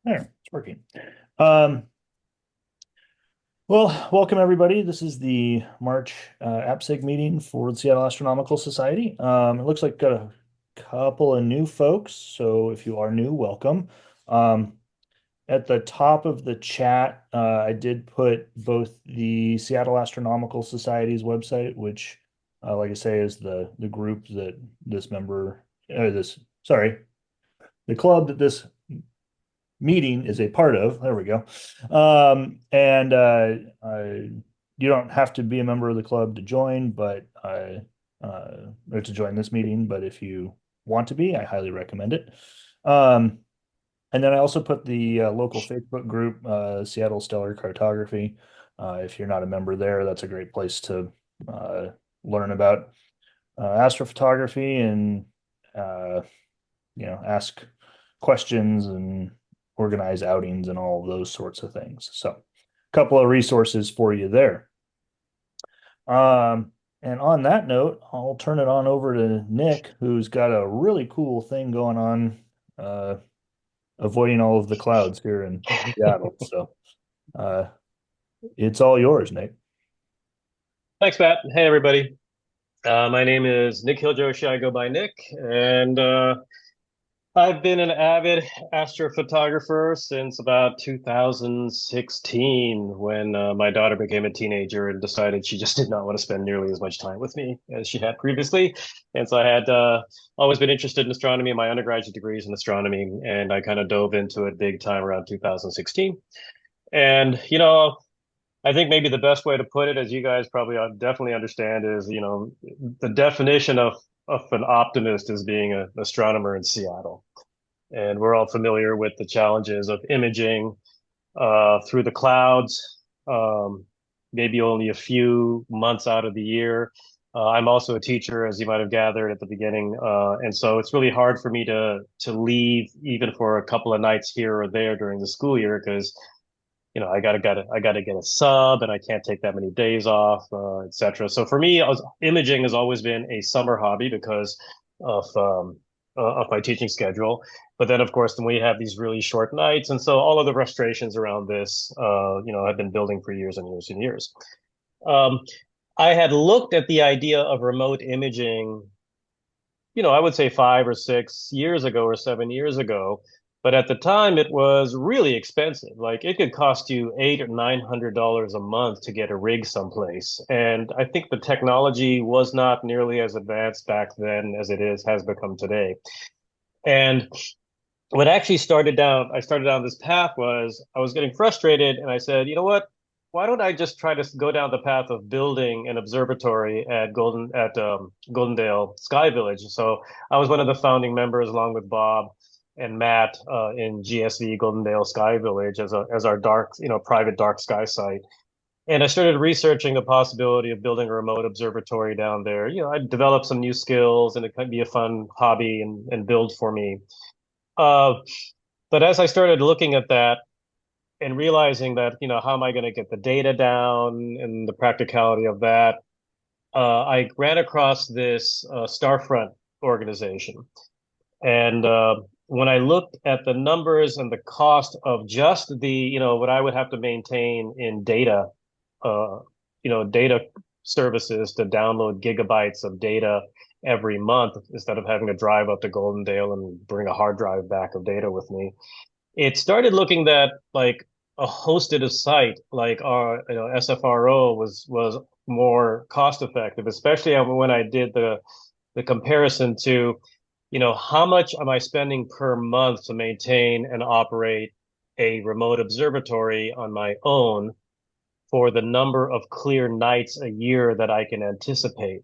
There, it's working. Um, well, welcome everybody. This is the March APSIG meeting for the Seattle Astronomical Society. It looks like got a couple of new folks, so if you are new, welcome. Um, at the top of the chat, I did put both the Seattle Astronomical Society's website, which, like I say, is the group that this member, this sorry, the club that this meeting is a part of. There we go. And you don't have to be a member of the club to join, but or to join this meeting. But if you want to be, I highly recommend it. Um, and then I also put the local Facebook group, Seattle Stellar Cartography. If you're not a member there, that's a great place to uh, learn about astrophotography and uh, ask questions and organize outings and all of those sorts of things. So, a couple of resources for you there. Um, and on that note, I'll turn it on over to Nick, who's got a really cool thing going on, uh, avoiding all of the clouds here in Seattle. So, uh, it's all yours, Nick. Thanks, Matt. Hey, everybody. My name is Nikhil Joshi. I go by Nick, and I've been an avid astrophotographer since about 2016 when my daughter became a teenager and decided she just did not want to spend nearly as much time with me as she had previously. And so I had always been interested in astronomy. My undergraduate degree is in astronomy, and I kind of dove into it big time around 2016. And, I think maybe the best way to put it, as you guys probably definitely understand, is the definition of an optimist is being an astronomer in Seattle, and we're all familiar with the challenges of imaging through the clouds, maybe only a few months out of the year. I'm also a teacher, as you might have gathered at the beginning, and so it's really hard for me to leave even for a couple of nights here or there during the school year because I gotta get a sub, and I can't take that many days off, etc. So for me, imaging has always been a summer hobby because of um, of my teaching schedule. But then, of course, then we have these really short nights, and so all of the frustrations around this, have been building for years and years and years. Um, I had looked at the idea of remote imaging, I would say 5 or 6 years ago or 7 years ago. But at the time, it was really expensive. Like it could cost you $800 or $900 a month to get a rig someplace. And I think the technology was not nearly as advanced back then as has become today. And what actually I started down this path was I was getting frustrated and I said, you know what? Why don't I just try to go down the path of building an observatory at Goldendale Sky Village? So I was one of the founding members along with Bob and Matt in GSV Goldendale Sky Village as our dark, private dark sky site. And I started researching the possibility of building a remote observatory down there. I developed some new skills and it could be a fun hobby and build for me. Uh, but as I started looking at that and realizing that, how am I going to get the data down and the practicality of that, I ran across this Starfront organization. And when I looked at the numbers and the cost of just what I would have to maintain in uh, data services to download gigabytes of data every month instead of having to drive up to Goldendale and bring a hard drive back of data with me, it started looking that like a hosted site like our SFRO was more cost effective, especially when I did the comparison to how much am I spending per month to maintain and operate a remote observatory on my own for the number of clear nights a year that I can anticipate.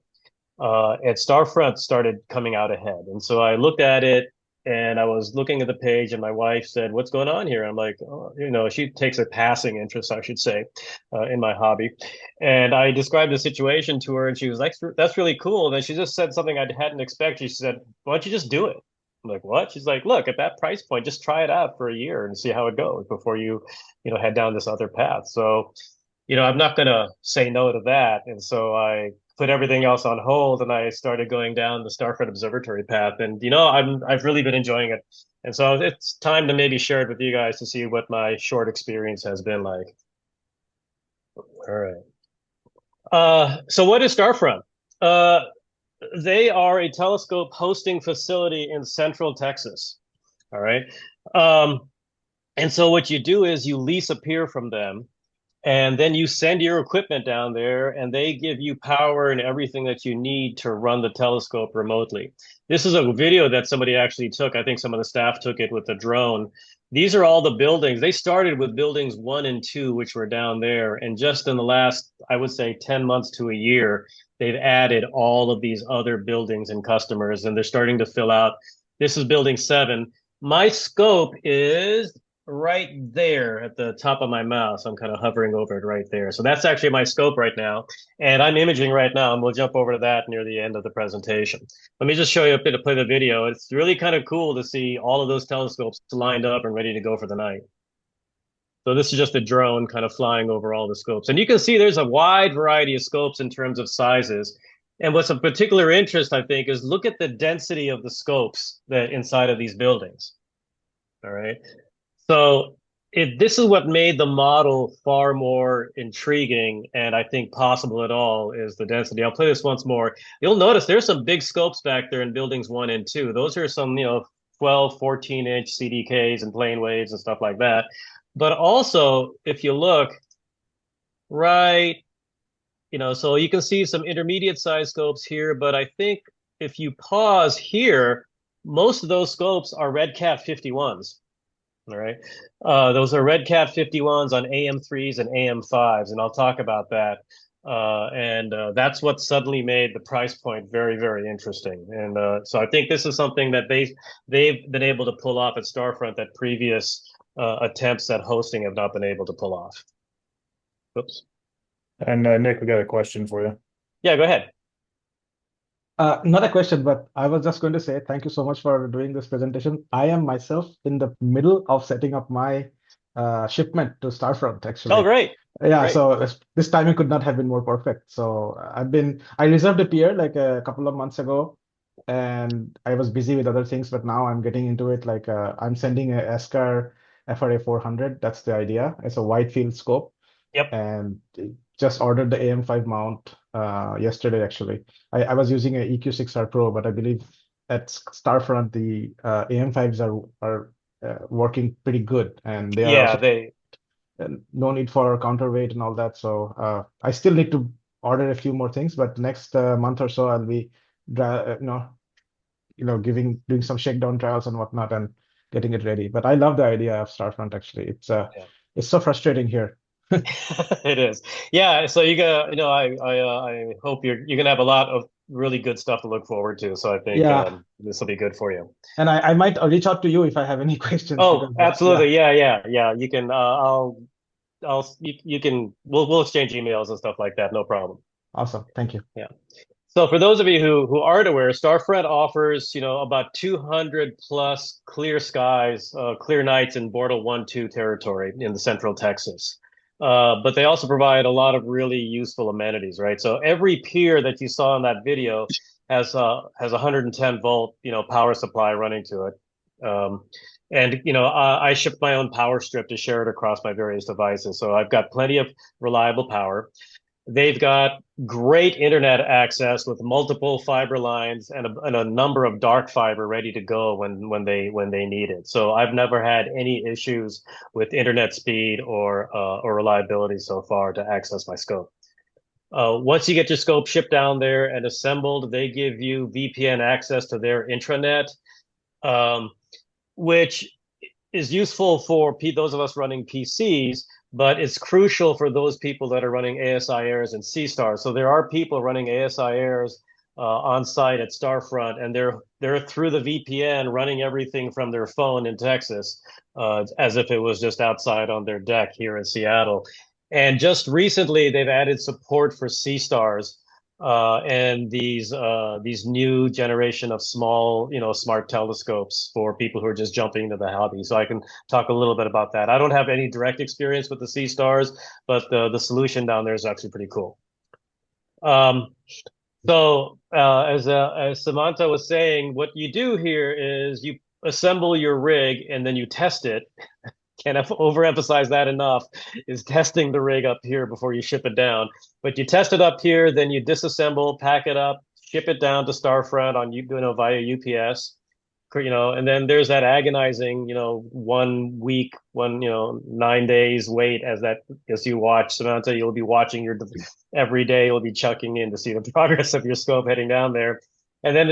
And Starfront started coming out ahead. And so I looked at it and I was looking at the page and my wife said, "What's going on here?" I'm like, oh, she takes a passing interest, I should say, in my hobby. And I described the situation to her and she was like, "That's really cool." And then she just said something I hadn't expected. She said, "Why don't you just do it?" I'm like, "What?" She's like, "Look, at that price point, just try it out for a year and see how it goes before head down this other path." So I'm not going to say no to that. And so I put everything else on hold, and I started going down the Starfront Observatory path. And I've really been enjoying it. And so it's time to maybe share it with you guys to see what my short experience has been like. All right. So what is Starfront? Uh, they are a telescope hosting facility in Central Texas. All right. Um, and so what you do is you lease a pier from them, and then you send your equipment down there, and they give you power and everything that you need to run the telescope remotely. This is a video that somebody actually took. I think some of the staff took it with the drone. These are all the buildings. They started with buildings 1 and 2, which were down there. And just in the last, I would say, 10 months to a year, they've added all of these other buildings and customers, and they're starting to fill out. This is building 7. My scope is right there at the top of my mouse. I'm kind of hovering over it right there. So that's actually my scope right now. And I'm imaging right now, and we'll jump over to that near the end of the presentation. Let me just show you a bit to play the video. It's really kind of cool to see all of those telescopes lined up and ready to go for the night. So this is just a drone kind of flying over all the scopes. And you can see there's a wide variety of scopes in terms of sizes. And what's of particular interest, I think, is look at the density of the scopes that inside of these buildings. All right. So this is what made the model far more intriguing and I think possible at all is the density. I'll play this once more. You'll notice there's some big scopes back there in buildings 1 and 2. Those are some, 12, 14-inch CDKs and plane waves and stuff like that. But also, if you look right, so you can see some intermediate size scopes here, but I think if you pause here, most of those scopes are Red Cat 51s. All right. Those are Red Cat 51s on AM3s and AM5s, and I'll talk about that. And that's what suddenly made the price point very, very interesting. And so I think this is something that they've been able to pull off at Starfront that previous attempts at hosting have not been able to pull off. Oops. And Nick, we got a question for you. Yeah, go ahead. Not a question, but I was just going to say thank you so much for doing this presentation. I am myself in the middle of setting up my shipment to Starfront, Oh, actually. great. Yeah, Great. so this timing could not have been more perfect. So I reserved a pier like a couple of months ago, and I was busy with other things, but now I'm getting into it. Like I'm sending a ASCAR FRA 400. That's the idea. It's a wide field scope, Yep. and just ordered the AM5 mount yesterday, actually. I was using a EQ6R Pro, but I believe at Starfront, the AM5s are working pretty good, and they are Yeah, also they no need for counterweight and all that. So I still need to order a few more things, but next month or so, I'll be, doing some shakedown trials and whatnot and getting it ready. But I love the idea of Starfront, actually. yeah. It's so frustrating here. It is. Yeah, so you got, I hope you're gonna have a lot of really good stuff to look forward to. So I think Yeah. this will be good for you. And I might reach out to you if I have any questions Oh, because yeah, absolutely. Yeah, yeah, yeah. You can you can we'll exchange emails and stuff like that. No problem. awesome. Thank you. Yeah. So for those of you who aren't aware, Starfront offers, about 200 plus clear skies, clear nights in Bortle 1-2 territory in the central Texas. But they also provide a lot of really useful amenities, right? So every pier that you saw in that video has 110 volt, power supply running to it. And I ship my own power strip to share it across my various devices. So I've got plenty of reliable power. They've got great internet access with multiple fiber lines and a number of dark fiber ready to go when they need it. So I've never had any issues with internet speed or reliability so far to access my scope. Once you get your scope shipped down there and assembled, they give you VPN access to their intranet, um, which is useful for those of us running PCs, but it's crucial for those people that are running ASI airs and C stars. So there are people running ASI airs on site at Starfront, and they're through the VPN running everything from their phone in Texas, as if it was just outside on their deck here in Seattle. And just recently, they've added support for C stars and these new generation of small, smart telescopes for people who are just jumping into the hobby. So I can talk a little bit about that. I don't have any direct experience with the sea stars, but the solution down there is actually pretty cool. Um, as Samantha was saying, what you do here is you assemble your rig and then you test it. Can't overemphasize that enough, is testing the rig up here before you ship it down. But you test it up here, then you disassemble, pack it up, ship it down to Starfront on via UPS. And then there's that agonizing, 1 week, 9 days wait as you watch Samantha, you'll be watching every day, you'll be checking in to see the progress of your scope heading down there. And then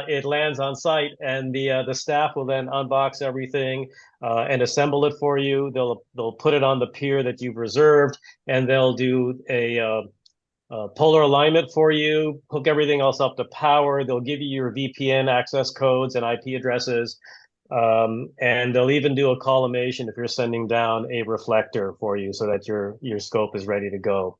it lands on site, and the staff will then unbox everything and assemble it for you. They'll put it on the pier that you've reserved, and they'll do a polar alignment for you, hook everything else up to power. They'll give you your VPN access codes and IP addresses. And they'll even do a collimation if you're sending down a reflector for you so that your scope is ready to go.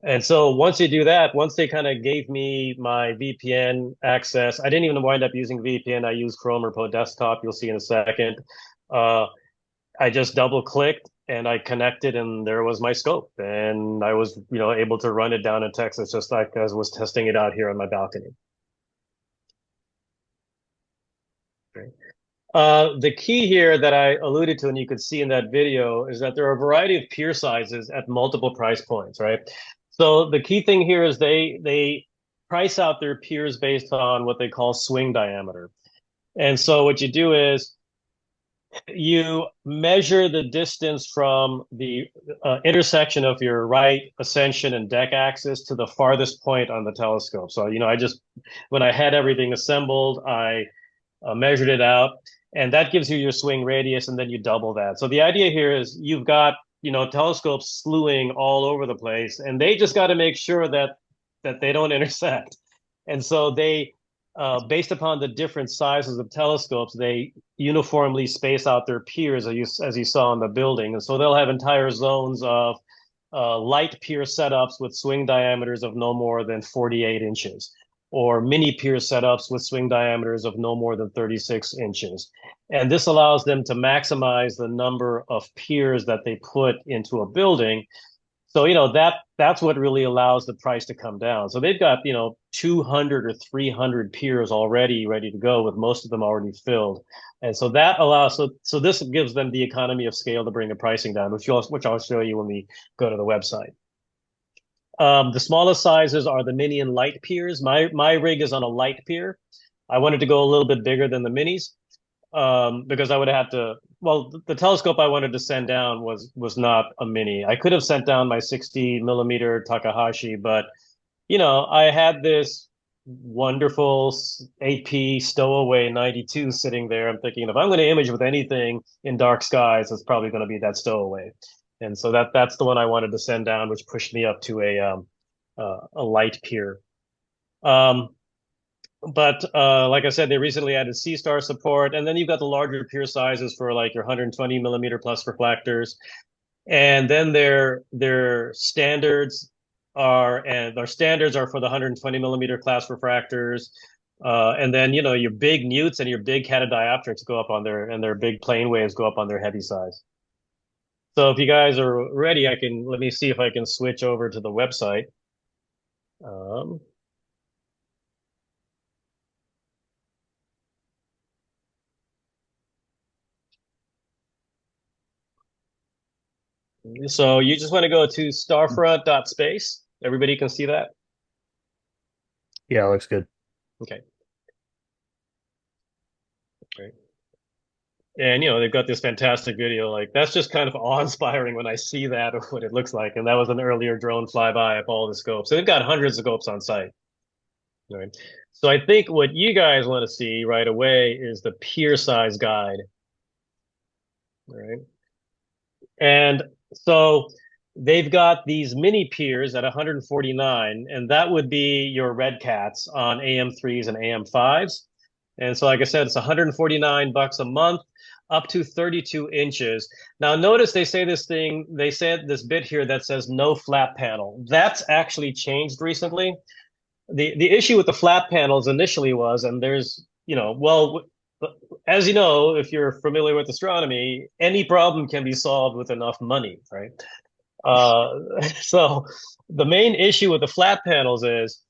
And so once you do that, once they kind of gave me my VPN access, I didn't even wind up using VPN. I used Chrome or Remote Desktop. You'll see in a second. I just double clicked and I connected, and there was my scope, and I was, able to run it down in Texas just like I was testing it out here on my balcony. Okay. The key here that I alluded to, and you could see in that video, is that there are a variety of pier sizes at multiple price points, right? So the key thing here is they price out their piers based on what they call swing diameter. And so what you do is you measure the distance from the intersection of your right ascension and deck axis to the farthest point on the telescope. So, when I had everything assembled, I measured it out, and that gives you your swing radius, and then you double that. So the idea here is you've got, telescopes slewing all over the place, and they just got to make sure that they don't intersect. And so based upon the different sizes of telescopes, they uniformly space out their piers as you saw in the building. And so they'll have entire zones of light pier setups with swing diameters of no more than 48 inches, or mini pier setups with swing diameters of no more than 36 inches. And this allows them to maximize the number of piers that they put into a building. So, that's what really allows the price to come down. So they've got, 200 or 300 piers already ready to go, with most of them already filled. And so that allows, so this gives them the economy of scale to bring the pricing down, which I'll show you when we go to the website. The smallest sizes are the mini and light piers. My rig is on a light pier. I wanted to go a little bit bigger than the minis, because I would have had to. Well, the telescope I wanted to send down was not a mini. I could have sent down my 60 millimeter Takahashi, but I had this wonderful AP Stowaway 92 sitting there. I'm thinking, if I'm going to image with anything in dark skies, it's probably going to be that Stowaway. And so that's the one I wanted to send down, which pushed me up to a light pier. But like I said, they recently added C-star support, and then you've got the larger pier sizes for like your 120 millimeter plus reflectors, and then their standards are for the 120 millimeter class refractors. And then your big newts and your big catadioptrics go up on and their big plane waves go up on their heavy size. So if you guys are ready, let me see if I can switch over to the website. So you just want to go to starfront.space. Everybody can see that? Yeah, looks good. Okay. Great. And they've got this fantastic video. Like, that's just kind of awe-inspiring when I see that, of what it looks like. And that was an earlier drone flyby of all the scopes. So they've got hundreds of scopes on site. Right. So I think what you guys want to see right away is the pier size guide. All right. And so they've got these mini piers at 149, and that would be your red cats on AM3s and AM5s. And so, like I said, it's $149 a month, up to 32 inches. Now, notice they said this bit here that says no flat panel. That's actually changed recently. The issue with the flat panels initially was, and there's, as you know, if you're familiar with astronomy, any problem can be solved with enough money, right? So The main issue with the flat panels is,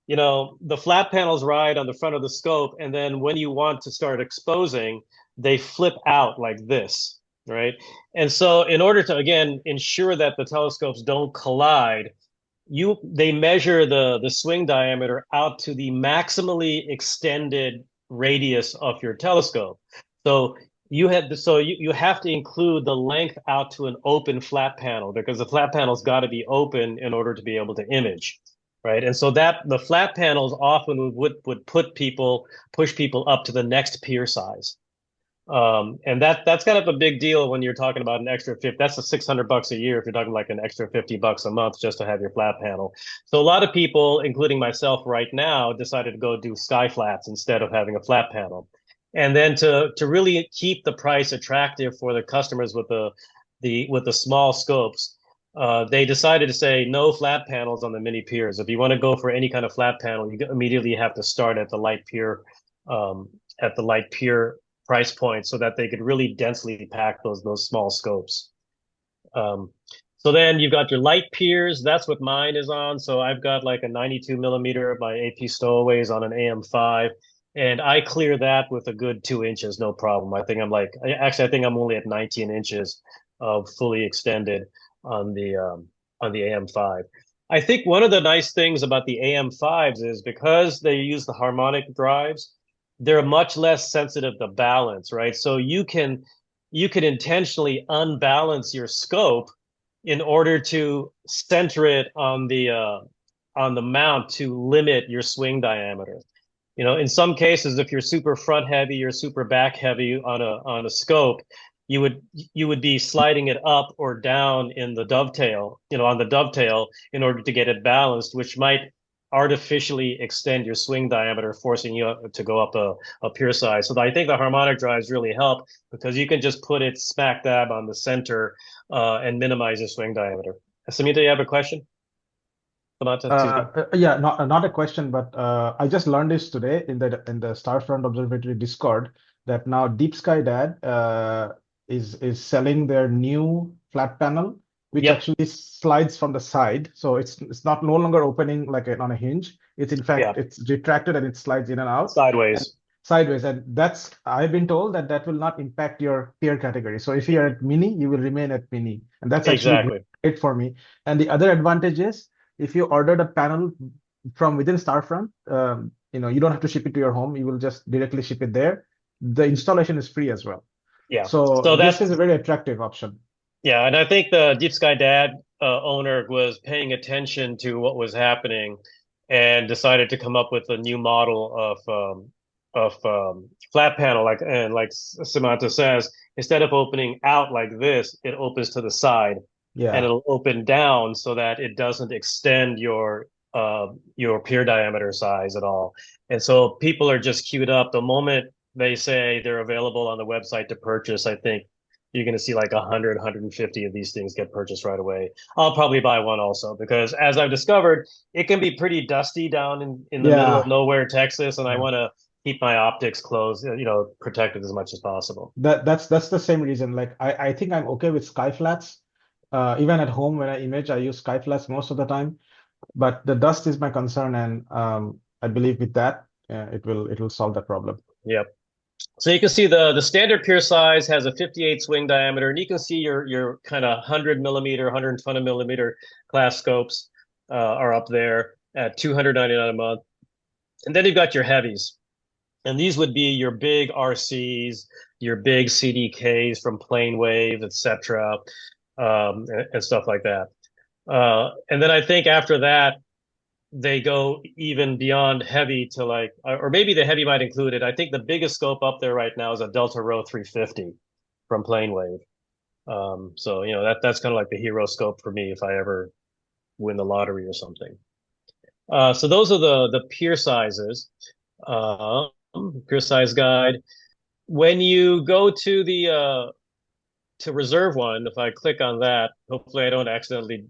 the flat panels ride on the front of the scope, and then when you want to start exposing, they flip out like this, right? And so, in order to again ensure that the telescopes don't collide, they measure the swing diameter out to the maximally extended radius of your telescope. So you have to include the length out to an open flat panel because the flat panel's got to be open in order to be able to image, right? And so that the flat panels often would push people up to the next pier size. And that's kind of a big deal when you're talking about an extra 50. That's a $600 a year if you're talking like an extra $50 a month just to have your flat panel. So a lot of people, including myself right now, decided to go do sky flats instead of having a flat panel. And then to really keep the price attractive for the customers with the small scopes, they decided to say no flat panels on the mini piers. If you want to go for any kind of flat panel, you immediately have to start um, at the light pier price point so that they could really densely pack those small scopes. Um, so then you've got your light piers. That's what mine is on. So I've got like a 92 millimeter. My AP stowaways on an AM5, and I clear that with a good 2 inches, no problem. I think I'm only at 19 inches of fully extended on the AM5. I think one of the nice things about the AM5s is because they use the harmonic drives, they're much less sensitive to balance, right? So you can intentionally unbalance your scope in order to center it on the mount to limit your swing diameter. In some cases, if you're super front heavy or super back heavy on a scope, you would be sliding it up or down in the dovetail, on the dovetail in order to get it balanced, which might artificially extend your swing diameter, forcing you to go up a pier size. So I think the harmonic drives really help because you can just put it smack dab on the center and minimize your swing diameter. Samita, you have a question? Samantha, excuse me. Yeah, not a question, but I just learned this today in the Starfront Observatory Discord that now Deep Sky Dad is selling their new flat panel, which Yep. actually slides from the side. So it's not no longer opening like on a hinge. It's in Yeah. fact it's retracted and it slides in and out and Sideways. sideways. And that's I've been told that that will not impact your tier category. So if you're at mini, you will remain at mini, and that's actually Exactly. great for me. And the other advantage is if you ordered a panel from within Starfront, you don't have to ship it to your home. You will just directly ship it there. The installation is free as well. Yeah. So So this that's is a very attractive option. Yeah, and I think the Deep Sky Dad owner was paying attention to what was happening and decided to come up with a new model of flat panel, like Samantha says, instead of opening out like this, it opens to the side and Yeah. it'll open down so that it doesn't extend your pier diameter size at all. And so people are just queued up. The moment they say they're available on the website to purchase, I think you're going to see like 100, 150 of these things get purchased right away. I'll probably buy one also because as I've discovered, it can be pretty dusty down in the middle of Yeah. nowhere, Texas, and I Yeah. want to keep my optics closed, protected as much as possible. That's the same reason. Like I think I'm okay with sky flats. Even at home when I image, I use sky flats most of the time. But the dust is my concern, and I believe with that, it will solve that problem. Yep. So you can see the standard pier size has a 58 swing diameter, and you can see your kind of 100 millimeter, 120 millimeter class scopes are up there at 299 a month. And then you've got your heavies. And these would be your big RCs, your big CDKs from Plane Wave, etc., and stuff like that. And then I think after that, they go even beyond heavy to like, or maybe the heavy might include it. I think the biggest scope up there right now is a Delta Row 350 from Plane Wave. So that's kind of like the hero scope for me if I ever win the lottery or something. So those are the pier sizes. Uh, Pier size guide. When you go to reserve one, if I click on that, hopefully I don't accidentally,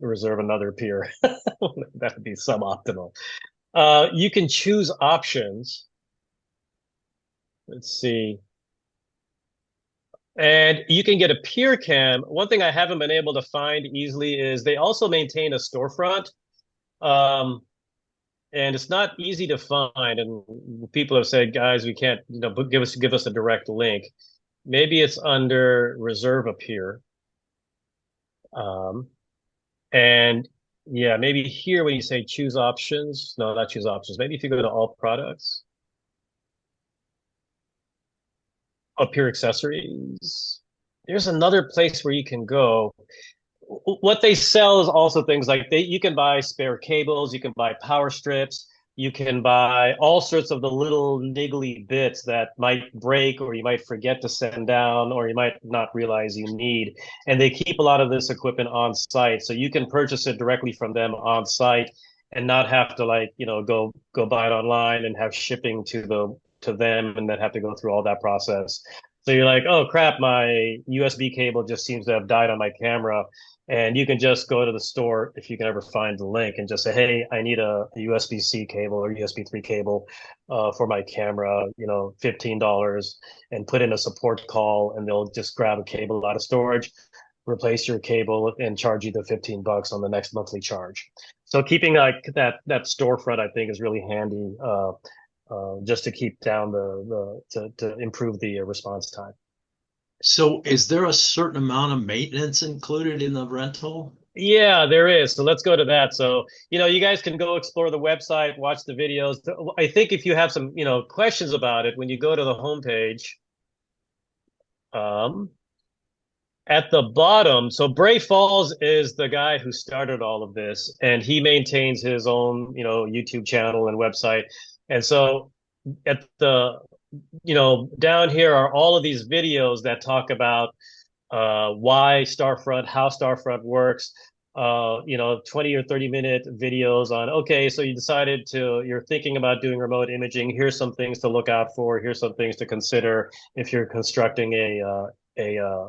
reserve another pier. That would be suboptimal. You can choose options. Let's see. And you can get a peer cam. One thing I haven't been able to find easily is they also maintain a storefront. Um, and it's not easy to find. And people have said, guys, we can't, give us a direct link. Maybe it's under reserve a peer. Um, and yeah, maybe here when you say choose options, no, not choose options. Maybe if you go to all products, up here accessories, there's another place where you can go. What they sell is also things like you can buy spare cables, you can buy power strips, you can buy all sorts of the little niggly bits that might break or you might forget to send down or you might not realize you need. And they keep a lot of this equipment on site, so you can purchase it directly from them on site and not have to go buy it online and have shipping to them and then have to go through all that process. So you're like, oh crap, my USB cable just seems to have died on my camera. And you can just go to the store if you can ever find the link and just say, hey, I need a USB-C cable or USB 3 cable for my camera, $15 and put in a support call and they'll just grab a cable out of storage, replace your cable and charge you the $15 on the next monthly charge. So keeping like that storefront, I think, is really handy just to keep down to improve the response time. So is there a certain amount of maintenance included in the rental? Yeah, there is. So let's go to that. So, you guys can go explore the website, watch the videos. I think if you have some, questions about it, when you go to the homepage, um, at the bottom, so Bray Falls is the guy who started all of this, and he maintains his own, YouTube channel and website. And so at down here are all of these videos that talk about why Starfront, how Starfront works, 20 or 30-minute videos on, okay, so you're thinking about doing remote imaging. Here's some things to look out for. Here's some things to consider if you're constructing a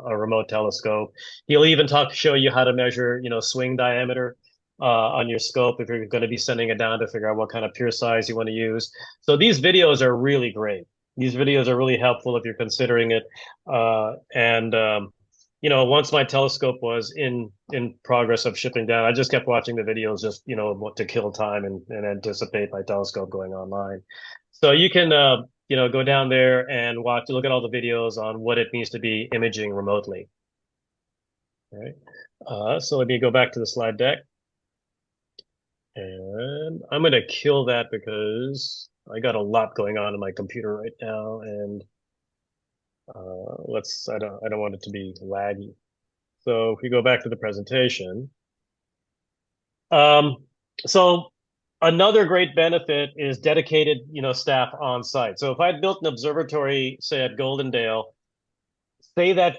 remote telescope. He'll even show you how to measure, swing diameter on your scope if you're going to be sending it down to figure out what kind of peer size you want to use. So these videos are really great. These videos are really helpful if you're considering it. Once my telescope was in progress of shipping down, I just kept watching the videos just, to kill time and anticipate my telescope going online. So you can, go down there and look at all the videos on what it means to be imaging remotely. All right. So let me go back to the slide deck. And I'm going to kill that because I got a lot going on in my computer right now, and I don't want it to be laggy. So if we go back to the presentation, um, so another great benefit is dedicated, staff on site. So if I had built an observatory, say at Goldendale, say that,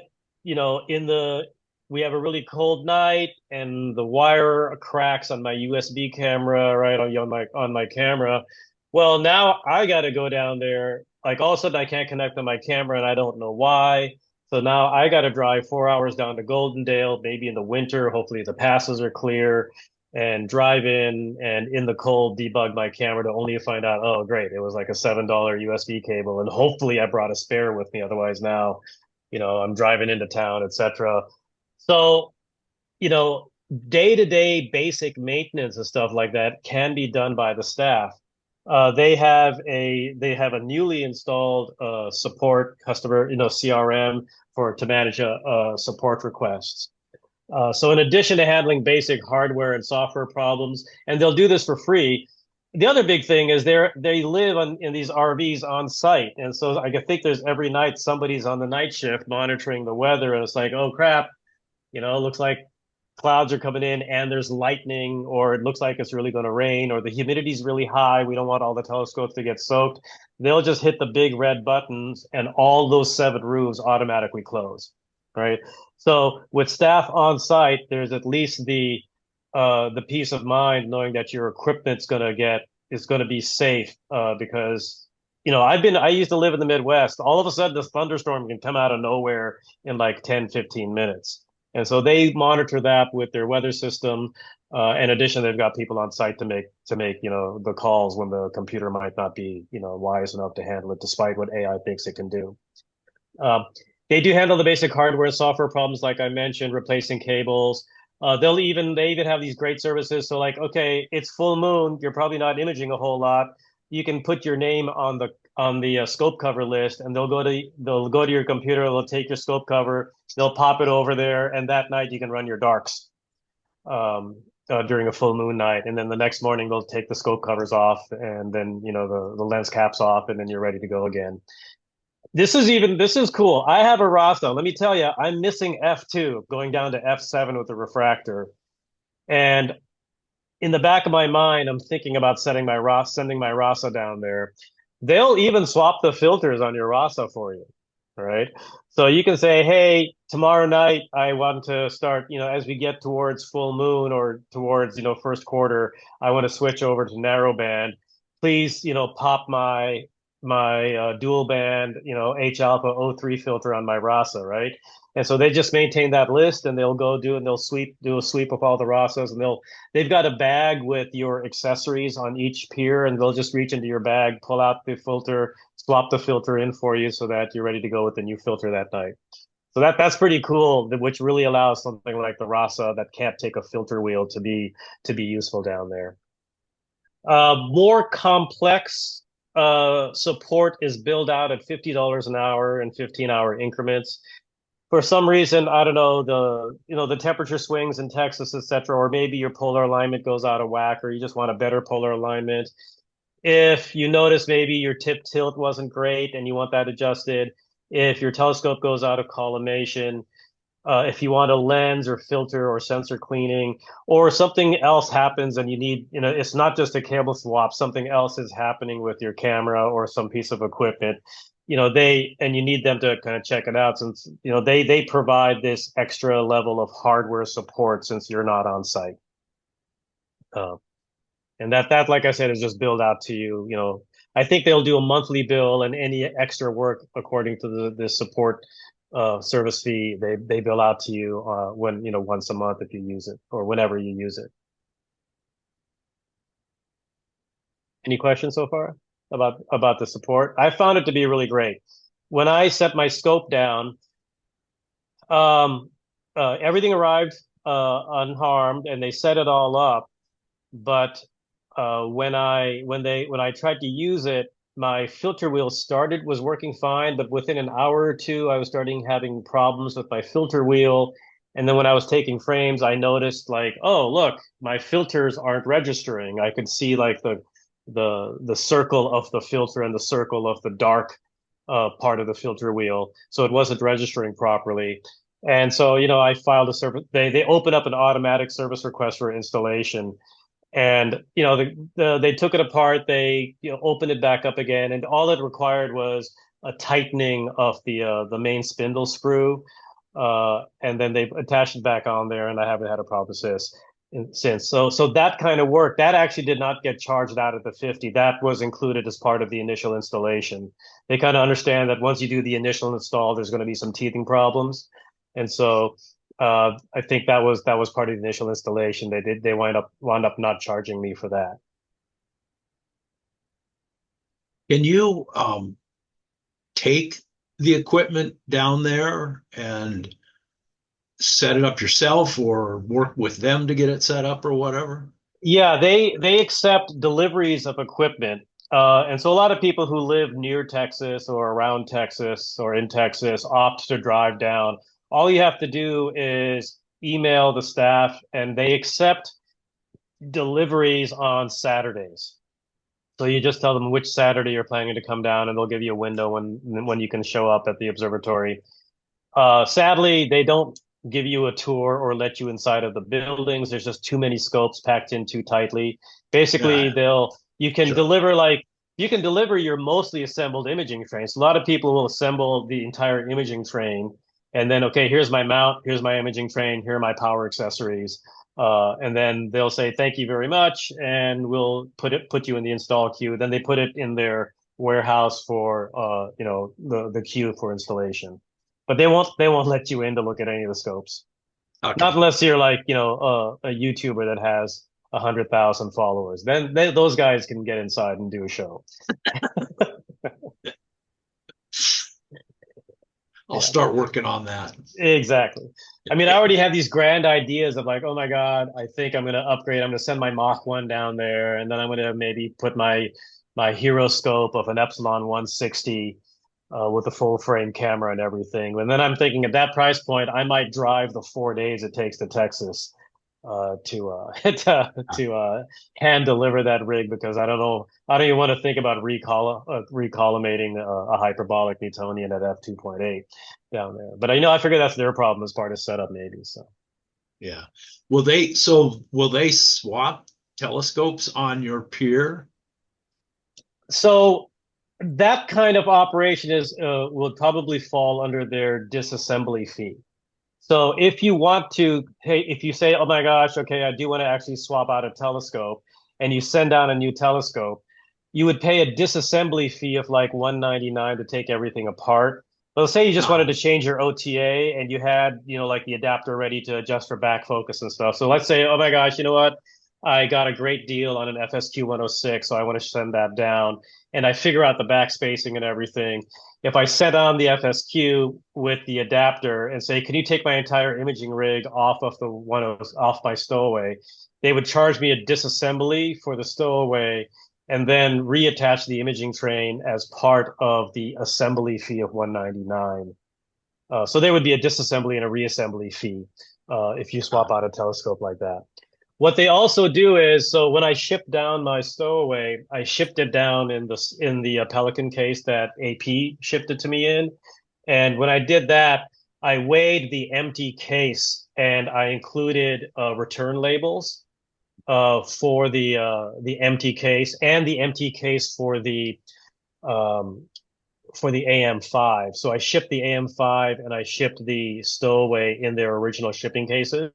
we have a really cold night and the wire cracks on my USB camera, right, on my camera. Well, now I got to go down there. Like all of a sudden I can't connect to my camera and I don't know why. So now I got to drive 4 hours down to Goldendale, maybe in the winter. Hopefully the passes are clear, and drive in the cold, debug my camera to only find out, oh, great, it was like a $7 USB cable. And hopefully I brought a spare with me. Otherwise now, I'm driving into town, etc. So, you know, day-to-day basic maintenance and stuff like that can be done by the staff. They have a newly installed support customer, CRM to manage support requests. So in addition to handling basic hardware and software problems, and they'll do this for free. The other big thing is they live in these RVs on site, and so I think there's every night somebody's on the night shift monitoring the weather, and it's like, oh crap, it looks like clouds are coming in and there's lightning, or it looks like it's really going to rain, or the humidity's really high. We don't want all the telescopes to get soaked. They'll just hit the big red buttons and all those 7 roofs automatically close, right? So with staff on site, there's at least the peace of mind knowing that your equipment's is going to be safe, because I used to live in the Midwest. All of a sudden, this thunderstorm can come out of nowhere in like 10, 15 minutes. And so they monitor that with their weather system. In addition, they've got people on site to make the calls when the computer might not be wise enough to handle it, despite what AI thinks it can do. They do handle the basic hardware and software problems, like I mentioned, replacing cables. They even have these great services. So like, okay, it's full moon. You're probably not imaging a whole lot. You can put your name on the scope cover list, and they'll go to your computer. They'll take your scope cover. They'll pop it over there, and that night you can run your darks during a full moon night. And then the next morning they'll take the scope covers off, and then the lens caps off, and then you're ready to go again. This is cool. I have a Rasa. Let me tell you, I'm missing F2, going down to F7 with the refractor. And in the back of my mind, I'm thinking about sending my Rasa down there. They'll even swap the filters on your Rasa for you, right? So you can say, hey, tomorrow night I want to start, as we get towards full moon or towards, first quarter, I want to switch over to narrowband. Please, pop my dual band, H alpha O3 filter on my Rasa, right? And so they just maintain that list, and they'll go and they'll do a sweep of all the Rasas, and they've got a bag with your accessories on each pier, and they'll just reach into your bag, pull out the filter, swap the filter in for you so that you're ready to go with the new filter that night. So that's pretty cool, which really allows something like the Rasa that can't take a filter wheel to be useful down there. More complex support is billed out at $50 an hour in 15-hour increments. For some reason, I don't know, the temperature swings in Texas, etc., or maybe your polar alignment goes out of whack, or you just want a better polar alignment. If you notice maybe your tip tilt wasn't great and you want that adjusted, if your telescope goes out of collimation, if you want a lens or filter or sensor cleaning, or something else happens and you need, it's not just a cable swap, something else is happening with your camera or some piece of equipment, and you need them to kind of check it out, since, they provide this extra level of hardware support since you're not on site. And that, like I said, is just billed out to you. I think they'll do a monthly bill, and any extra work according to the support service fee, they bill out to you when, once a month if you use it, or whenever you use it. Any questions so far about the support? I found it to be really great. When I set my scope down, everything arrived unharmed, and they set it all up. But when I tried to use it, my filter wheel was working fine, but within an hour or two, I was starting having problems with my filter wheel. And then when I was taking frames, I noticed like, oh, look, my filters aren't registering. I could see like the circle of the filter and the circle of the dark part of the filter wheel. So it wasn't registering properly. And so, I filed a service. They open up an automatic service request for installation. And they took it apart, they opened it back up again, and all it required was a tightening of the main spindle screw, and then they attached it back on there, and I haven't had a problem since. So that kind of work that actually did not get charged out at the 50. That was included as part of the initial installation. They kind of understand that once you do the initial install, there's going to be some teething problems, and so. I think that was part of the initial installation. They wound up not charging me for that. Can you take the equipment down there and set it up yourself, or work with them to get it set up or whatever? Yeah, they accept deliveries of equipment. And so a lot of people who live near Texas or around Texas or in Texas opt to drive down. All you have to do is email the staff, and they accept deliveries on Saturdays. So you just tell them which Saturday you're planning to come down, and they'll give you a window when you can show up at the observatory. Sadly, they don't give you a tour or let you inside of the buildings. There's just too many scopes packed in too tightly. Basically, Yeah, you can sure. deliver your mostly assembled imaging train. So a lot of people will assemble the entire imaging train, and then, okay, here's my mount, here's my imaging train, here are my power accessories. And then they'll say, thank you very much, and we'll put you in the install queue. Then they put it in their warehouse for the queue for installation. But they won't let you in to look at any of the scopes. Not Okay. unless you're like, a YouTuber that has 100,000 followers. Then those guys can get inside and do a show. I'll Yeah, start working on that. exactly. I mean, I already have these grand ideas of like, oh my God, I think I'm going to upgrade. I'm going to send my Mach 1 down there, and then I'm going to maybe put my hero scope of an Epsilon 160 with a full frame camera and everything. And then I'm thinking at that price point, I might drive the 4 days it takes to Texas to hand deliver that rig because I don't know. I don't even want to think about recollimating a hyperbolic Newtonian at f2.8 down there. But I figure that's their problem as part of setup maybe. So Yeah. Will they swap telescopes on your pier? so that kind of operation is will probably fall under their disassembly fee. So if you want to, hey, if you say, oh my gosh, okay, I do want to actually swap out a telescope, and you send down a new telescope, you would pay a disassembly fee of like 199 to take everything apart. But let's say you just wanted Ah, to change your OTA and you had, like the adapter ready to adjust for back focus and stuff. So let's say, oh my gosh, you know what? I got a great deal on an FSQ 106, so I want to send that down. And I figure out the back spacing and everything. If I set on the FSQ with the adapter and say, can you take my entire imaging rig off of off my stowaway? They would charge me a disassembly for the stowaway and then reattach the imaging train as part of the assembly fee of 199. So there would be a disassembly and a reassembly fee if you swap ah, out a telescope like that. What they also do is, so when I shipped down my stowaway, I shipped it down in the Pelican case that AP shipped it to me in. And when I did that, I weighed the empty case and I included return labels for the empty case and the empty case um, for the AM5. So I shipped the AM5 and I shipped the stowaway in their original shipping cases.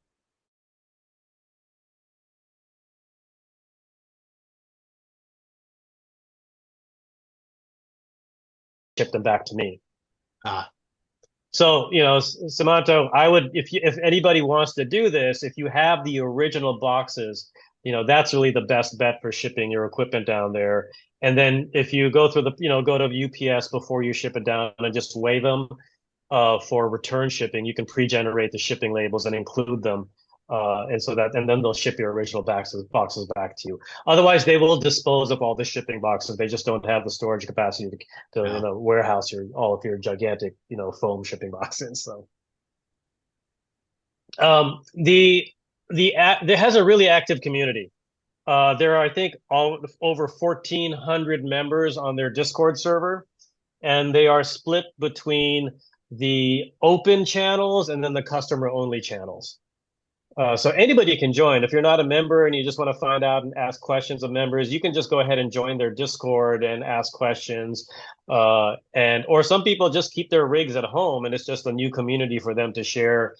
Shipped them back to me. ah, So, Samanto, I would, if anybody wants to do this, if you have the original boxes, that's really the best bet for shipping your equipment down there. And then if you go through go to UPS before you ship it down and just weigh them for return shipping, you can pre-generate the shipping labels and include them. And then they'll ship your original boxes back to you. Otherwise, they will dispose of all the shipping boxes. They just don't have the storage capacity to yeah. warehouse all of your gigantic, foam shipping boxes. So, there has a really active community. There are, I think, over 1,400 members on their Discord server, and they are split between the open channels and then the customer only channels. So anybody can join. If you're not a member and you just want to find out and ask questions of members, you can just go ahead and join their Discord and ask questions. Or some people just keep their rigs at home and it's just a new community for them to share,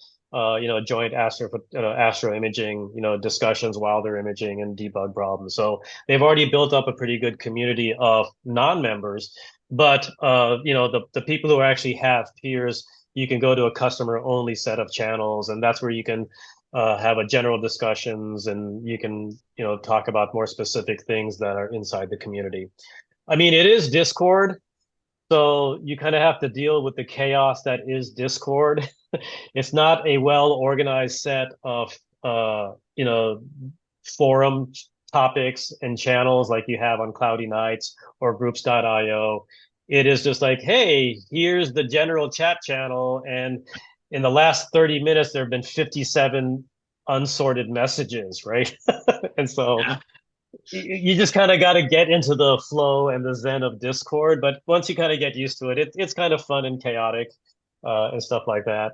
joint astro imaging, discussions while they're imaging and debug problems. So they've already built up a pretty good community of non-members. But the people who actually have peers, you can go to a customer only set of channels, and that's where you can have a general discussions and you can talk about more specific things that are inside the community. I mean, it is Discord, so you kind of have to deal with the chaos that is Discord. It's not a well organized set of forum topics and channels like you have on Cloudy Nights or groups.io. It is just like, hey, here's the general chat channel, and in the last 30 minutes there have been 57 unsorted messages, right? And so Yeah. you just kind of got to get into the flow and the zen of Discord. But once you kind of get used to it, it's kind of fun and chaotic and stuff like that.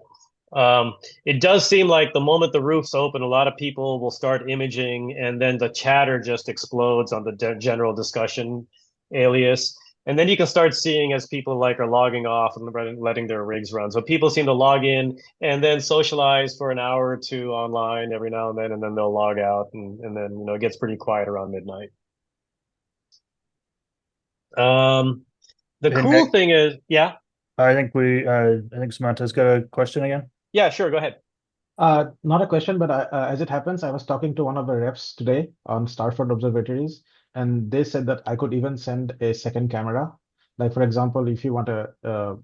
Um, it does seem like the moment the roof's open, a lot of people will start imaging, and then the chatter just explodes on the general discussion alias. And then you can start seeing as people like are logging off and letting their rigs run. So people seem to log in and then socialize for an hour or two online every now and then they'll log out, and then it gets pretty quiet around midnight. Um, the I think cool thing is, yeah, I think Samantha's got a question again. yeah, sure, go ahead. Not a question, but as it happens, I was talking to one of the reps today on Starfront Observatories, and they said that I could even send a second camera. Like, for example, if you want to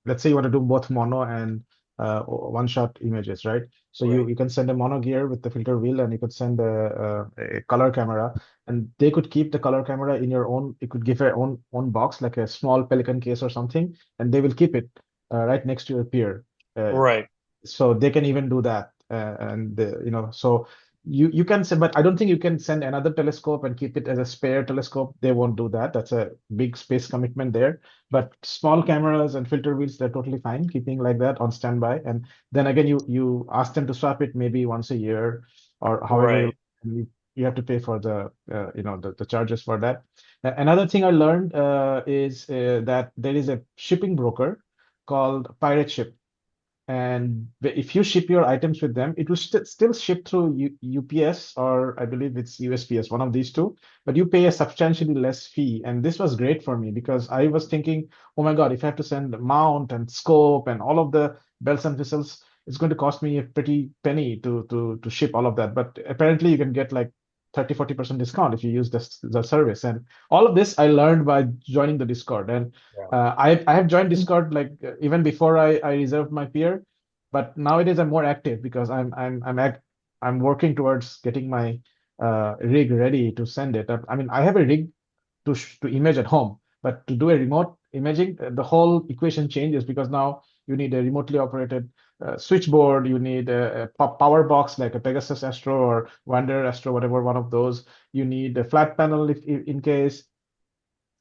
let's say you want to do both mono and one-shot images, right? So Right. you can send a mono gear with the filter wheel, and you could send a color camera, and they could keep the color camera in your own. You could give your own box, like a small Pelican case or something, and they will keep it right next to your peer. Uh, Right. so they can even do that, and so you can send, but I don't think you can send another telescope and keep it as a spare telescope. They won't do that. That's a big space commitment there. But small cameras and filter wheels, they're totally fine keeping like that on standby. And then again, you ask them to swap it maybe once a year or however Right. you have to pay for the charges for that. Another thing I learned is that there is a shipping broker called Pirate Ship, and if you ship your items with them, it will still ship through UPS, or I believe it's USPS, one of these two, but you pay a substantially less fee. And this was great for me because I was thinking, oh my God, if I have to send mount and scope and all of the bells and whistles, it's going to cost me a pretty penny to ship all of that. But apparently you can get like 30-40% discount if you use the service. And all of this I learned by joining the Discord. And Yeah. I have joined Discord like even before I reserved my peer, but nowadays I'm more active because I'm working towards getting my rig ready to send it. I mean, I have a rig to image at home, but to do a remote imaging, the whole equation changes because now you need a remotely operated switchboard. You need a power box like a Pegasus Astro or Wanderer Astro, whatever one of those. You need a flat panel if in case.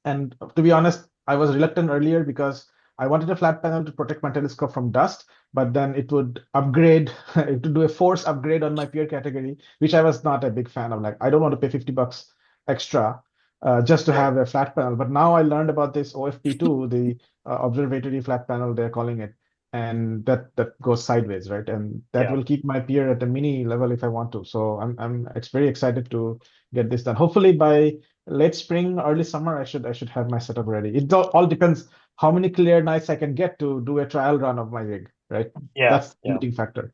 And to be honest, I was reluctant earlier because I wanted a flat panel to protect my telescope from dust, but then it would upgrade, it would do a force upgrade on my peer category, which I was not a big fan of. Like, I don't want to pay $50 extra just to Right. have a flat panel. But now I learned about this OFP2, the observatory flat panel, they're calling it, and that goes sideways, right? And that Yeah. will keep my peer at a mini level if I want to. So I'm very excited to get this done. Hopefully by late spring, early summer, I should have my setup ready. It all depends how many clear nights I can get to do a trial run of my rig, right? Yeah. That's the Yeah. limiting factor.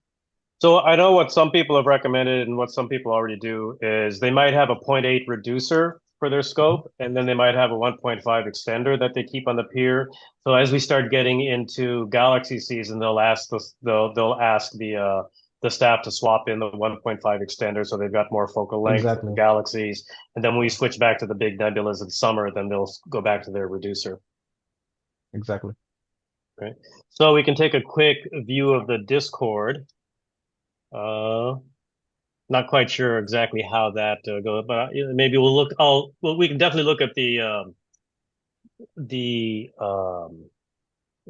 So I know what some people have recommended and what some people already do is they might have a point 0.8 reducer for their scope, and then they might have a 1.5 extender that they keep on the pier. So as we start getting into galaxy season, they'll ask the staff to swap in the 1.5 extender so they've got more focal length for the Exactly. galaxies. And then when we switch back to the big nebulas in summer, then they'll go back to their reducer. Exactly. Right. So we can take a quick view of the Discord. Uh, Not quite sure exactly how that goes, but maybe we'll look. Well, we can definitely look at the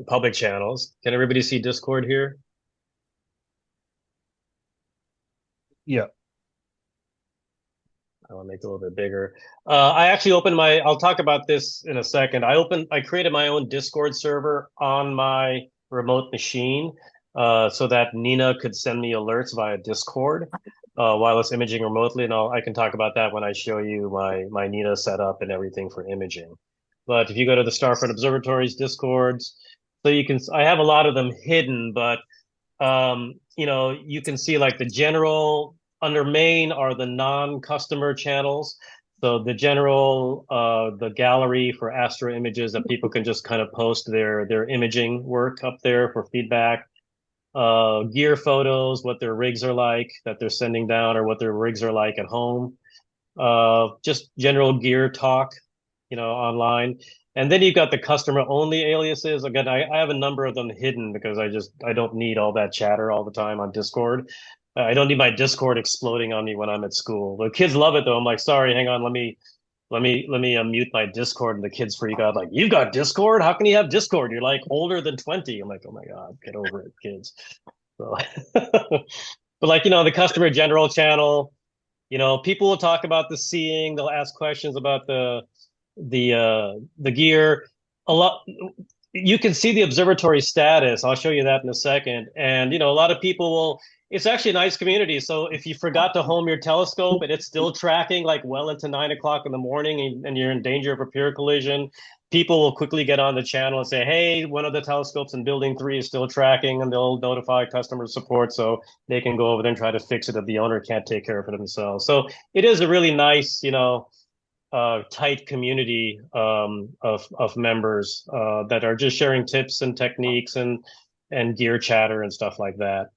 public channels. Can everybody see Discord here? Yeah. I want to make it a little bit bigger. I actually opened my. I'll talk about this in a second. I created my own Discord server on my remote machine, so that Nina could send me alerts via Discord, while it's imaging remotely, and I can talk about that when I show you my Nina setup and everything for imaging. But if you go to the Starfront Observatories Discords, so you can. I have a lot of them hidden, but you can see like the general under main are the non-customer channels. So the general, the gallery for astro images that people can just kind of post their imaging work up there for feedback. Gear photos, what their rigs are like that they're sending down, or what their rigs are like at home. Just general gear talk, online. And then you've got the customer only aliases. Again, I have a number of them hidden because I don't need all that chatter all the time on Discord. I don't need my Discord exploding on me when I'm at school. The kids love it though. I'm like, sorry, hang on, let me mute my Discord, and the kids freak out like, you've got Discord? How can you have Discord? You're like older than 20. I'm like, oh my God, get over it, kids. So, but like, the customer general channel, people will talk about the seeing. They'll ask questions about the gear. A lot. You can see the observatory status. I'll show you that in a second. And a lot of people will. It's actually a nice community. So if you forgot to home your telescope and it's still tracking like well into 9 o'clock in the morning, and you're in danger of a peer collision, people will quickly get on the channel and say, "Hey, one of the telescopes in Building 3 is still tracking," and they'll notify customer support so they can go over there and try to fix it if the owner can't take care of it themselves. So it is a really nice, tight community of members that are just sharing tips and techniques and gear chatter and stuff like that.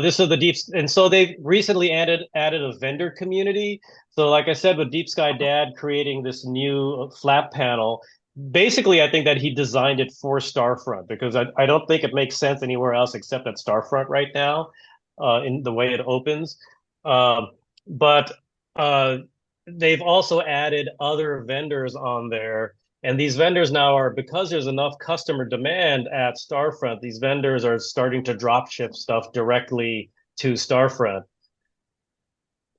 This is the deep, and so they recently added a vendor community. So, like I said, with Deep Sky Dad creating this new flat panel, basically, I think that he designed it for Starfront because I don't think it makes sense anywhere else except at Starfront right now, in the way it opens. Um, but uh, they've also added other vendors on there. And these vendors now are, because there's enough customer demand at Starfront, these vendors are starting to drop ship stuff directly to Starfront.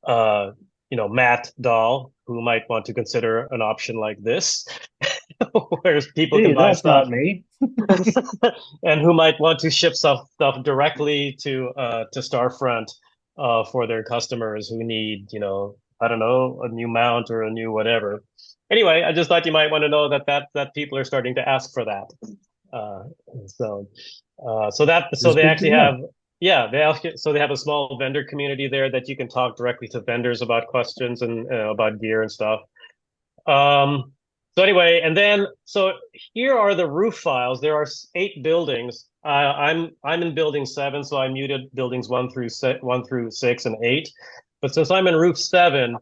Uh, Matt Dahl, who might want to consider an option like this, where people Hey, can buy that's stuff, not me. and who might want to ship stuff directly to Starfront for their customers who need, I don't know, a new mount or a new whatever. Anyway, I just thought you might want to know that people are starting to ask for that. Uh, so so It's they good to actually know. have, yeah, so they have a small vendor community there that you can talk directly to vendors about questions and about gear and stuff. Um, so anyway, and then so here are the roof files. There are 8 buildings. I'm in building 7, so I muted buildings 1 through 6 and 8. But since I'm in roof 7,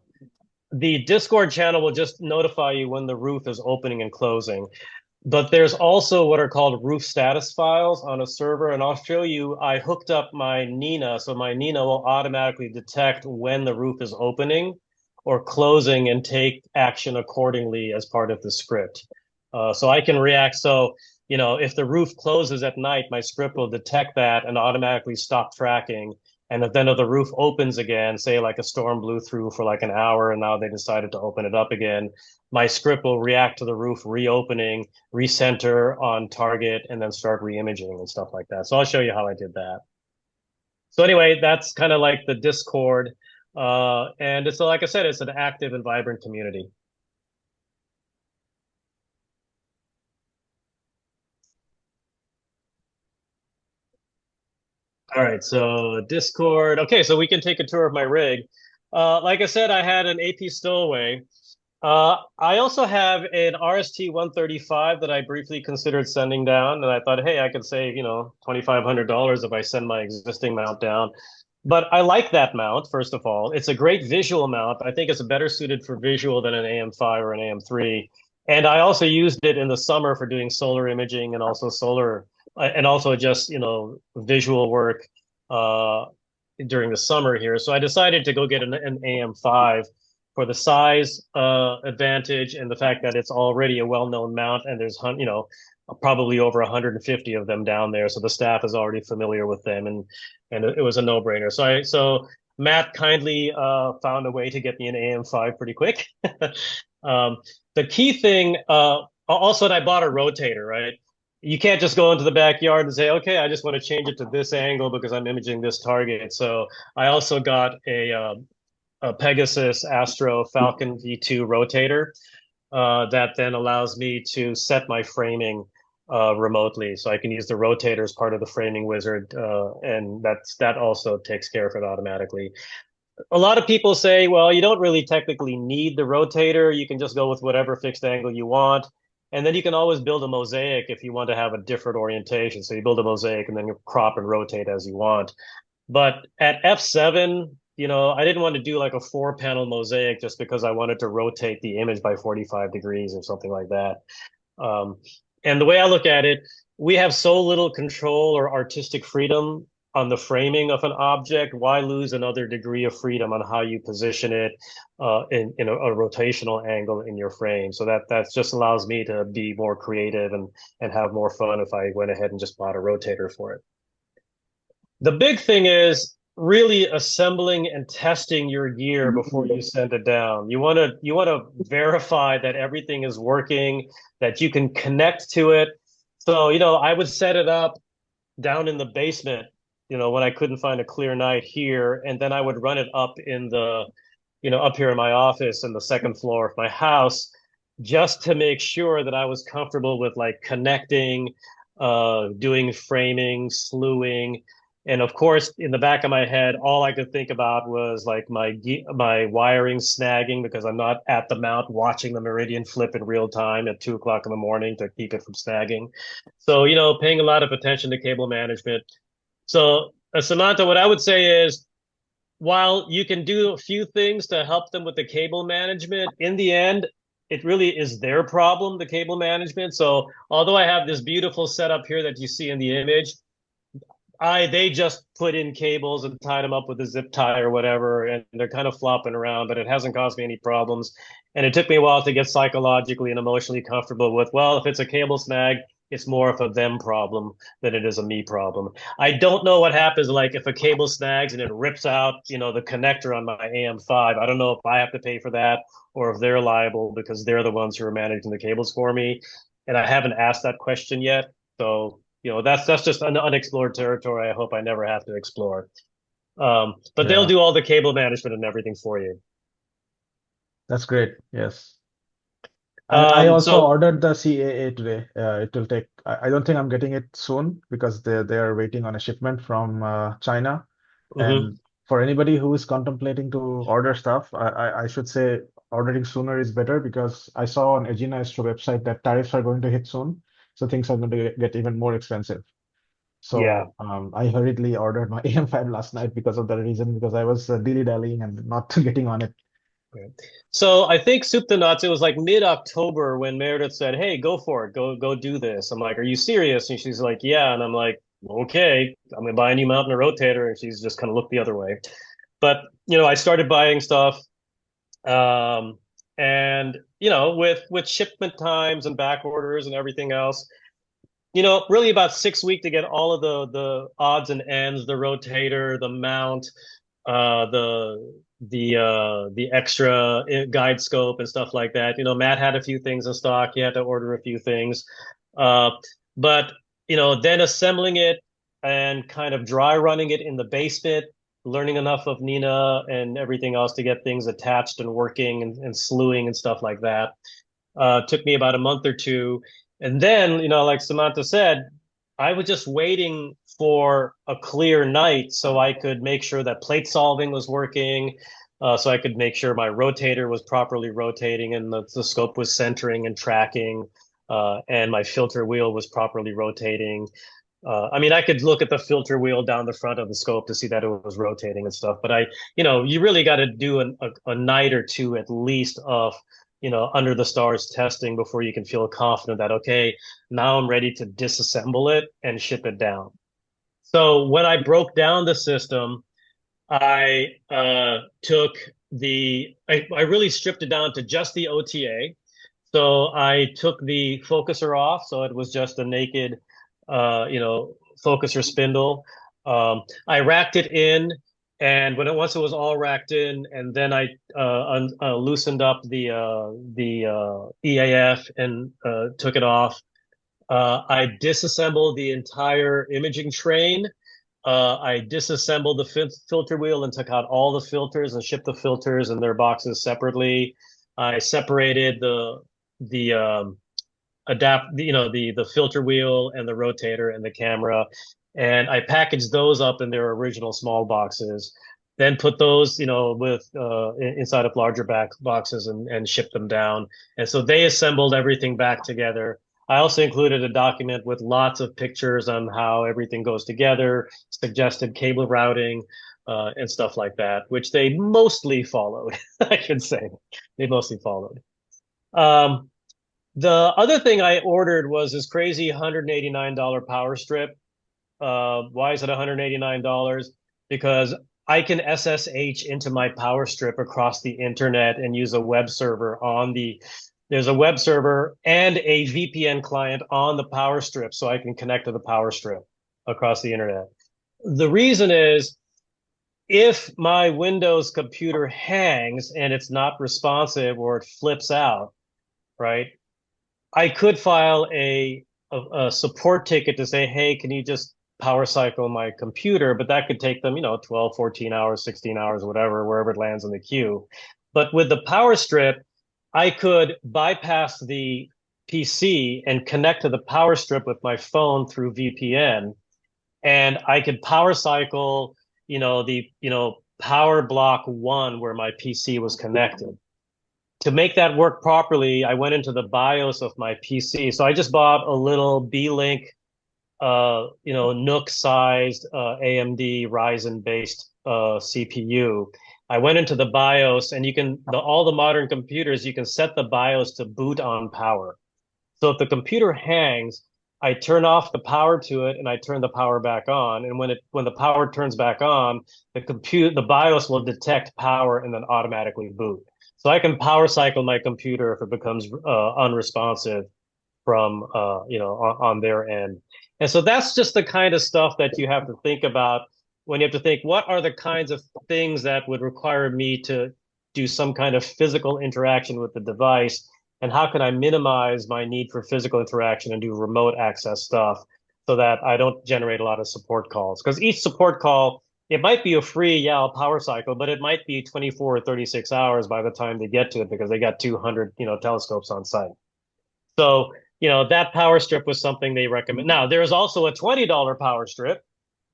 the Discord channel will just notify you when the roof is opening and closing. But there's also what are called roof status files on a server, and I'll show you. I hooked up my Nina, so my Nina will automatically detect when the roof is opening or closing and take action accordingly as part of the script. So I can react. So, if the roof closes at night, my script will detect that and automatically stop tracking. And then if the roof opens again, say like a storm blew through for like an hour and now they decided to open it up again, my script will react to the roof reopening, recenter on target, and then start reimaging and stuff like that. So I'll show you how I did that. So anyway, that's kind of like the Discord. And it's like I said, it's an active and vibrant community. All right, so Discord. Okay, so we can take a tour of my rig. Like I said, I had an AP Stowaway. I also have an RST 135 that I briefly considered sending down, and I thought, hey, I could save, $2,500 if I send my existing mount down. But I like that mount, first of all. It's a great visual mount. I think it's better suited for visual than an AM5 or an AM3. And I also used it in the summer for doing solar imaging and also just, visual work uh, during the summer here. So I decided to go get an AM5 for the size advantage and the fact that it's already a well-known mount and there's probably over 150 of them down there, so the staff is already familiar with them, and it was a no-brainer. So Matt kindly found a way to get me an AM5 pretty quick. um, the key thing, also, that I bought a rotator, right? You can't just go into the backyard and say, okay, I just want to change it to this angle because I'm imaging this target. So I also got a Pegasus Astro Falcon V2 rotator that then allows me to set my framing remotely. So I can use the rotator as part of the framing wizard, and that also takes care of it automatically. A lot of people say, well, you don't really technically need the rotator. You can just go with whatever fixed angle you want. And then you can always build a mosaic if you want to have a different orientation. So you build a mosaic and then you crop and rotate as you want. But at F7, I didn't want to do like a 4-panel mosaic just because I wanted to rotate the image by 45 degrees or something like that. Um, and the way I look at it, we have so little control or artistic freedom on the framing of an object. Why lose another degree of freedom on how you position it in a rotational angle in your frame? So that just allows me to be more creative and have more fun if I went ahead and just bought a rotator for it. The big thing is really assembling and testing your gear before you send it down. You want to verify that everything is working, that you can connect to it. So, I would set it up down in the basement, when I couldn't find a clear night here, and then I would run it up up here in my office in the second floor of my house just to make sure that I was comfortable with like connecting, doing framing, slewing, And of course, in the back of my head, all I could think about was like my wiring snagging because I'm not at the mount watching the meridian flip in real time at 2 o'clock in the morning to keep it from snagging. So, paying a lot of attention to cable management. So, Samantha, what I would say is, while you can do a few things to help them with the cable management, in the end, it really is their problem, the cable management. So, although I have this beautiful setup here that you see in the image, they just put in cables and tied them up with a zip tie or whatever, and they're kind of flopping around, but it hasn't caused me any problems. And it took me a while to get psychologically and emotionally comfortable with, well, if it's a cable snag, it's more of a them problem than it is a me problem. I don't know what happens, like if a cable snags and it rips out, the connector on my AM5. I don't know if I have to pay for that or if they're liable because they're the ones who are managing the cables for me. And I haven't asked that question yet. So that's just an unexplored territory. I hope I never have to explore. But they'll Yeah, do all the cable management and everything for you. that's great. Yes. I Um, also so ordered the CAA today. It will take, I don't think I'm getting it soon because they are waiting on a shipment from China. mhm. And for anybody who is contemplating to order stuff, I should say ordering sooner is better because I saw on Egina Astro website that tariffs are going to hit soon. So things are going to get even more expensive. Yeah. So I hurriedly ordered my AM5 last night because of that reason, because I was dilly-dallying and not getting on it. Okay. So I think soup to nuts, it was like mid-October when Meredith said, "Hey, go for it. Go do this." I'm like, "Are you serious?" And she's like, "Yeah." And I'm like, "Okay, I'm gonna buy a new mount and a rotator." And she's just kind of looked the other way. But, I started buying stuff. Um, and, with shipment times and back orders and everything else, really about 6 weeks to get all of the odds and ends, the rotator, the mount, the extra guide scope and stuff like that. Matt had a few things in stock. He had to order a few things. Uh, but then assembling it and kind of dry running it in the basement, learning enough of Nina and everything else to get things attached and working and slewing and stuff like that. Took me about a month or two. And then, like Samantha said, I was just waiting for a clear night so I could make sure that plate solving was working, so I could make sure my rotator was properly rotating and the scope was centering and tracking, and my filter wheel was properly rotating. I mean, I could look at the filter wheel down the front of the scope to see that it was rotating and stuff, but you really got to do a night or two at least of, under the stars testing before you can feel confident that, okay, now I'm ready to disassemble it and ship it down. So when I broke down the system, I I really stripped it down to just the OTA. So I took the focuser off, so it was just a naked, focuser spindle. I racked it in, and once it was all racked in, and then I loosened up the EAF and took it off. I disassembled the entire imaging train. I disassembled the filter wheel and took out all the filters and shipped the filters in their boxes separately. I separated the the filter wheel and the rotator and the camera, and I packaged those up in their original small boxes. Then put those, with inside of larger boxes and shipped them down. And so they assembled everything back together. I also included a document with lots of pictures on how everything goes together, suggested cable routing, and stuff like that, which they mostly followed, I should say. They mostly followed. Um, the other thing I ordered was this crazy $189 power strip. Why is it $189? Because I can SSH into my power strip across the internet and use a web server there's a web server and a VPN client on the power strip so I can connect to the power strip across the internet. The reason is if my Windows computer hangs and it's not responsive or it flips out, right? I could file a support ticket to say, hey, can you just power cycle my computer? But that could take them, 12, 14 hours, 16 hours, whatever, wherever it lands in the queue. But with the power strip, I could bypass the PC and connect to the power strip with my phone through VPN and I could power cycle, the power block one where my PC was connected. To make that work properly, I went into the BIOS of my PC. So I just bought a little B-Link, Nook-sized AMD Ryzen-based CPU. I went into the BIOS, and all the modern computers, you can set the BIOS to boot on power. So if the computer hangs, I turn off the power to it and I turn the power back on. And when the power turns back on, the BIOS will detect power and then automatically boot. So I can power cycle my computer if it becomes unresponsive from on their end. And so that's just the kind of stuff that you have to think about when you have to think, what are the kinds of things that would require me to do some kind of physical interaction with the device, and how can I minimize my need for physical interaction and do remote access stuff so that I don't generate a lot of support calls? Because each support call, it might be a free, yeah, I'll power cycle, but it might be 24 or 36 hours by the time they get to it because they got 200, telescopes on site. So, that power strip was something they recommend. Now, there's also a $20 power strip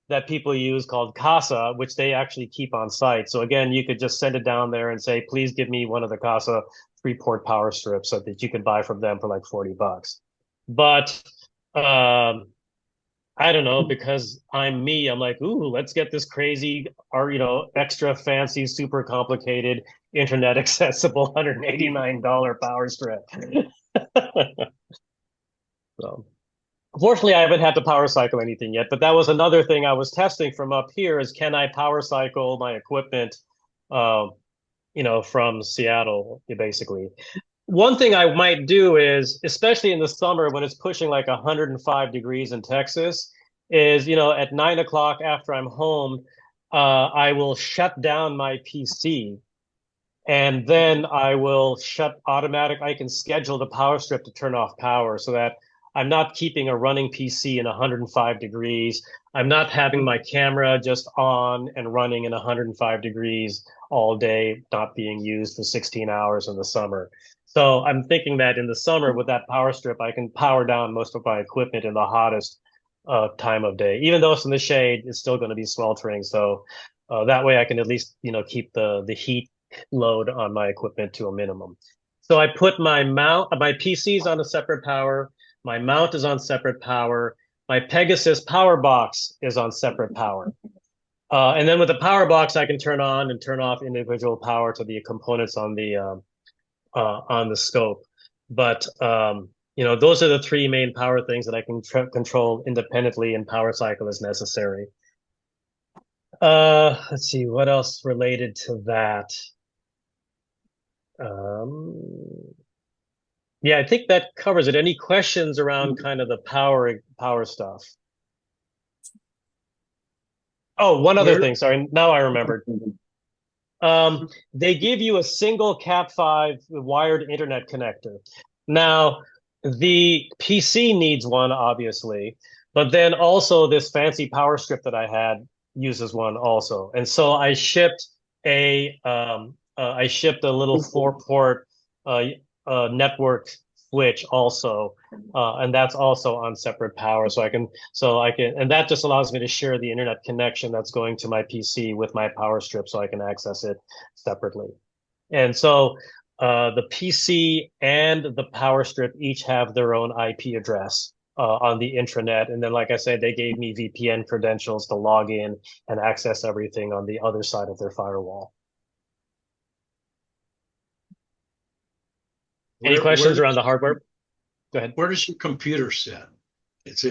that people use called CASA, which they actually keep on site. So again, you could just send it down there and say, please give me one of the CASA 3-port power strips so that you can buy from them for like $40. But I don't know, because I'm me, I'm like, ooh, let's get this crazy or extra fancy, super complicated, internet accessible $189 power strip. So fortunately, I haven't had to power cycle anything yet, but that was another thing I was testing from up here is, can I power cycle my equipment, from Seattle, basically. One thing I might do is, especially in the summer when it's pushing like 105 degrees in Texas, is, at 9 o'clock after I'm home, I will shut down my PC, and then I will I can schedule the power strip to turn off power so that I'm not keeping a running PC in 105 degrees. I'm not having my camera just on and running in 105 degrees all day, not being used for 16 hours in the summer. So I'm thinking that in the summer with that power strip, I can power down most of my equipment in the hottest time of day. Even though it's in the shade, it's still going to be sweltering. So that way I can at least, keep the heat load on my equipment to a minimum. So I put my PC's on a separate power. My mount is on separate power. My Pegasus power box is on separate power. And then with the power box, I can turn on and turn off individual power to the components on the scope. But those are the three main power things that I can control independently and power cycle as necessary. Let's see what else related to that. Yeah, I think that covers it. Any questions around kind of the power stuff? Oh, one other thing. Sorry, now I remembered. They give you a single Cat5 wired internet connector. Now, the PC needs one, obviously, but then also this fancy power strip that I had uses one also. And so I shipped a little 4-port network switch also, and that's also on separate power. And that just allows me to share the internet connection that's going to my PC with my power strip, so I can access it separately. And so the PC and the power strip each have their own IP address on the intranet. And then, like I said, they gave me VPN credentials to log in and access everything on the other side of their firewall. Any questions around the hardware? Go ahead. Where does your computer sit?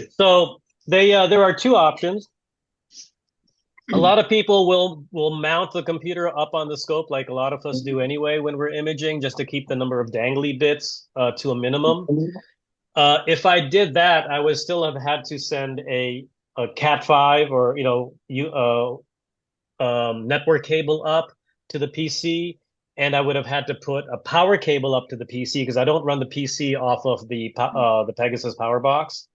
So there are two options. A lot of people will mount the computer up on the scope, like a lot of us do anyway when we're imaging, just to keep the number of dangly bits to a minimum. If I did that, I would still have had to send a Cat5 or network cable up to the PC. And I would have had to put a power cable up to the PC because I don't run the PC off of the Pegasus power box.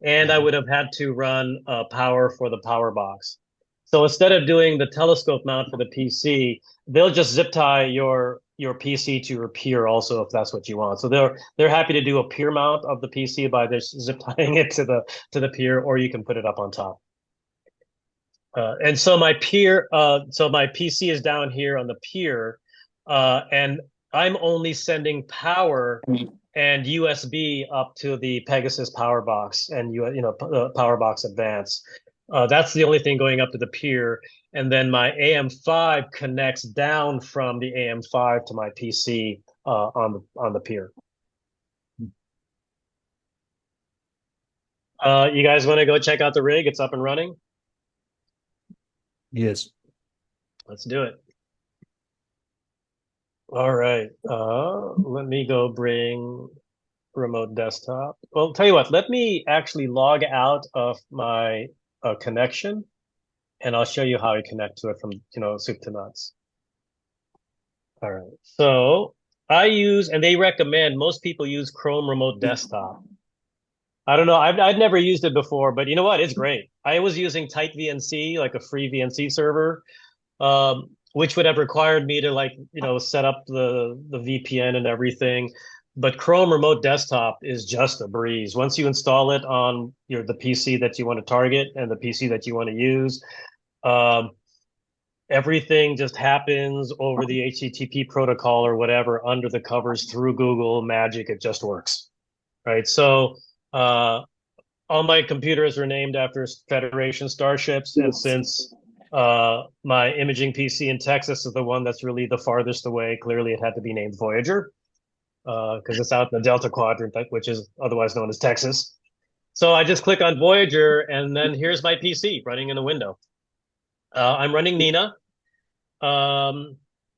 And I would have had to run power for the power box. So instead of doing the telescope mount for the PC, they'll just zip tie your PC to your pier also, if that's what you want. So they're happy to do a pier mount of the PC by just zip tying it to the pier, or you can put it up on top. And so so my PC is down here on the pier, and I'm only sending power and USB up to the Pegasus power box and power box Advance. That's the only thing going up to the pier, and then my AM5 connects down from the AM5 to my PC on the pier. You guys want to go check out the rig? It's up and running. Yes. Let's do it. All right. Let me go bring remote desktop. Well, tell you what, let me actually log out of my connection, and I'll show you how I connect to it from, soup to nuts. All right. So I use, and they recommend, most people use Chrome Remote Desktop. I don't know. I'd never used it before, but you know what? It's great. I was using Tight VNC, like a free VNC server, which would have required me to set up the VPN and everything. But Chrome Remote Desktop is just a breeze. Once you install it on the PC that you want to target and the PC that you want to use, um, everything just happens over the HTTP protocol or whatever under the covers through Google Magic. It just works, right? So all my computers are named after Federation starships, and since my imaging PC in Texas is the one that's really the farthest away, clearly it had to be named Voyager because it's out in the Delta Quadrant, which is otherwise known as Texas. So I just click on Voyager, and then here's my PC running in a window. I'm running Nina.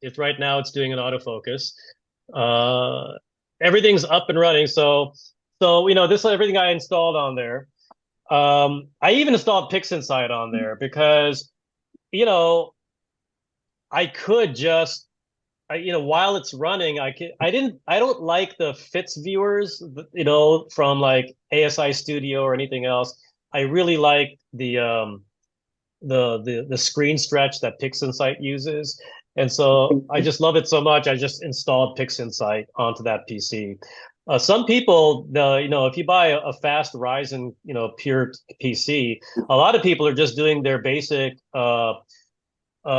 It's right now it's doing an autofocus. Everything's up and running. So this is everything I installed on there. I even installed PixInsight on there because, I could just, while it's running, I don't like the Fitz viewers, from like ASI Studio or anything else. I really like the screen stretch that PixInsight uses. And so I just love it so much. I just installed PixInsight onto that PC. Some people, if you buy a fast Ryzen, pure PC, a lot of people are just doing their basic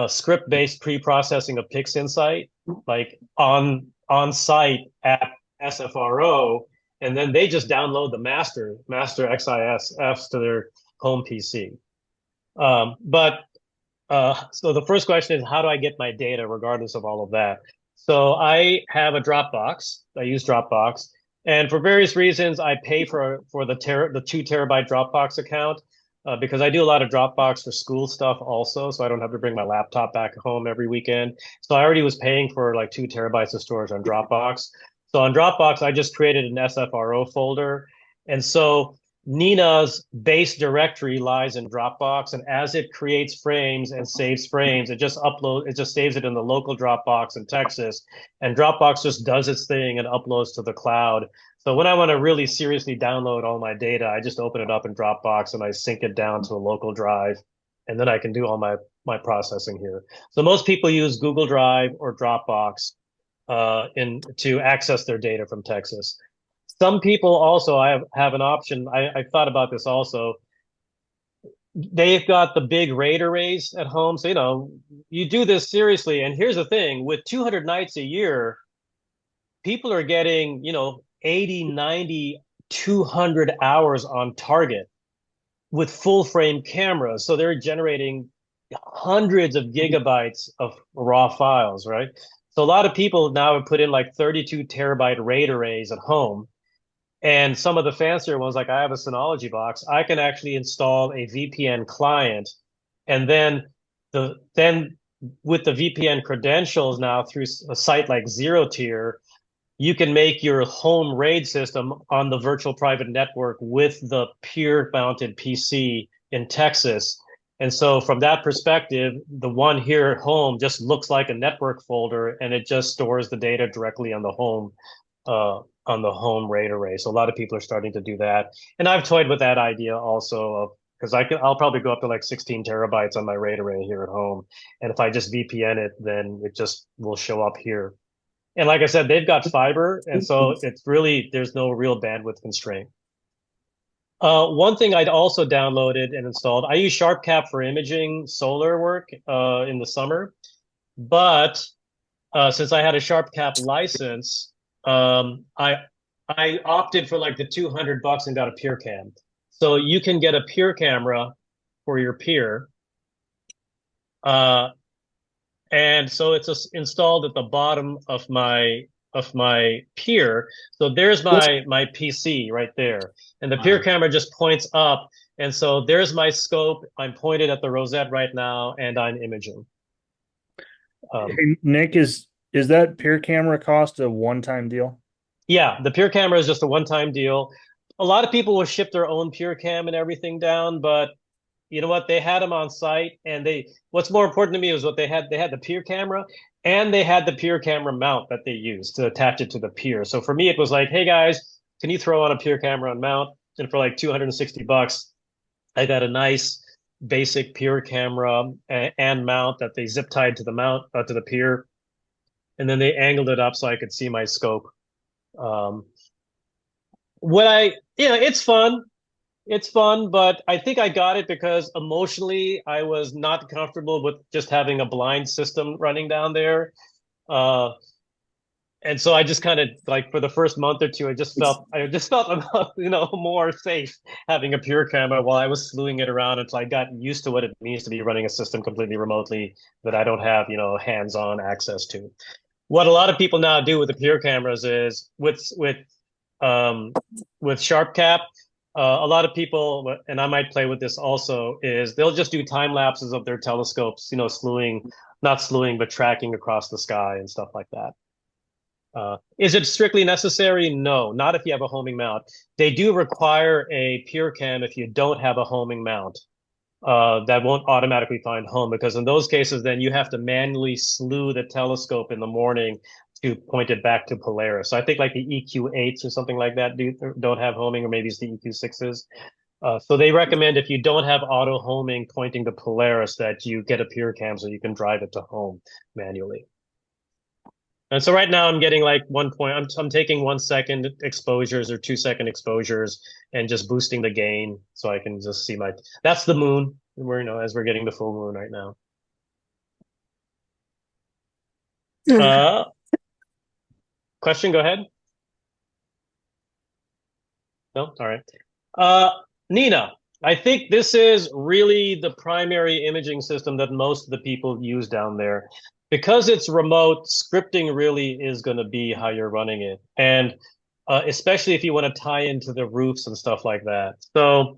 script-based pre-processing of PixInsight, like on site at SFRO, and then they just download the master XISFs to their home PC. So the first question is, how do I get my data regardless of all of that? So I have a Dropbox. I use Dropbox. And for various reasons, I pay for the 2 terabyte Dropbox account because I do a lot of Dropbox for school stuff also. So I don't have to bring my laptop back home every weekend. So I already was paying for like 2 terabytes of storage on Dropbox. So on Dropbox, I just created an SFRO folder. And so Nina's base directory lies in Dropbox, and as it creates frames and saves frames, it just saves it in the local Dropbox in Texas, and Dropbox just does its thing and uploads to the cloud. So when I want to really seriously download all my data, I just open it up in Dropbox and I sync it down to a local drive, and then I can do all my processing here. So most people use Google Drive or Dropbox to access their data from Texas. Some people also have an option. I thought about this also. They've got the big RAID arrays at home. So, you do this seriously. And here's the thing, with 200 nights a year, people are getting, 80, 90, 200 hours on target with full frame cameras. So they're generating hundreds of gigabytes of raw files, right? So a lot of people now have put in like 32 terabyte RAID arrays at home. And some of the fancier ones, like I have a Synology box, I can actually install a VPN client, and then with the VPN credentials now through a site like ZeroTier, you can make your home RAID system on the virtual private network with the peer mounted PC in Texas. And so from that perspective, the one here at home just looks like a network folder, and it just stores the data directly on the home RAID array. So a lot of people are starting to do that. And I've toyed with that idea also because I'll probably go up to like 16 terabytes on my RAID array here at home. And if I just VPN it, then it just will show up here. And like I said, they've got fiber. And so there's no real bandwidth constraint. One thing I'd also downloaded and installed, I use SharpCap for imaging solar work in the summer, but since I had a SharpCap license, I opted for like the $200 and got a Peer Cam. So you can get a Peer camera for your Peer, uh, and so it's installed at the bottom of my Peer. So there's my PC right there, and the Peer Uh, camera just points up, and so there's my scope. I'm pointed at the rosette right now, and I'm imaging. Um, Hey, Nick, is that peer camera cost a one-time deal? Yeah, the Pure Camera is just a one-time deal. A lot of people will ship their own Pure Cam and everything down, but you know what? They had them on site, and what's more important to me is what they had. They had the Pure Camera, and they had the Pure Camera mount that they used to attach it to the Pure. So for me, it was like, hey guys, can you throw on a Pure Camera and mount? And for like $260, I got a nice basic Pure Camera and mount that they zip tied to the mount to the Pure, and then they angled it up so I could see my scope. Um, what I, it's fun. It's fun, but I think I got it because emotionally I was not comfortable with just having a blind system running down there. Uh, and so I just kind of like for the first month or two, I just felt more safe having a pure camera while I was slewing it around until I got used to what it means to be running a system completely remotely that I don't have, hands-on access to. What a lot of people now do with the pure cameras is um, with SharpCap, a lot of people, and I might play with this also, is they'll just do time lapses of their telescopes, not slewing, but tracking across the sky and stuff like that. Is it strictly necessary? No, not if you have a homing mount. They do require a pure cam if you don't have a homing mount. That won't automatically find home because in those cases, then you have to manually slew the telescope in the morning to point it back to Polaris. So I think like the EQ8s or something like that don't have homing, or maybe it's the EQ6s. So they recommend if you don't have auto homing pointing to Polaris that you get a pure cam so you can drive it to home manually. And so right now I'm getting like I'm taking 1 second exposures or 2 second exposures and just boosting the gain so I can just see that's the moon. As we're getting the full moon right now. Uh, Question, go ahead. No? All right. Uh, Nina, I think this is really the primary imaging system that most of the people use down there. Because it's remote, scripting really is going to be how you're running it. And especially if you want to tie into the roofs and stuff like that. So,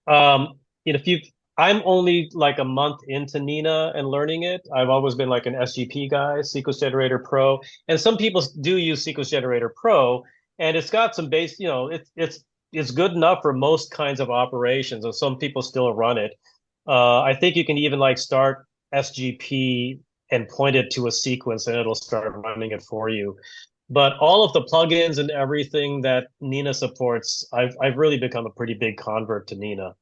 if I'm only like a month into Nina and learning it. I've always been like an SGP guy, Sequence Generator Pro, and some people do use Sequence Generator Pro, and it's got some base. It's good enough for most kinds of operations, and some people still run it. I think you can even like start SGP and point it to a sequence, and it'll start running it for you. But all of the plugins and everything that Nina supports, I've really become a pretty big convert to Nina.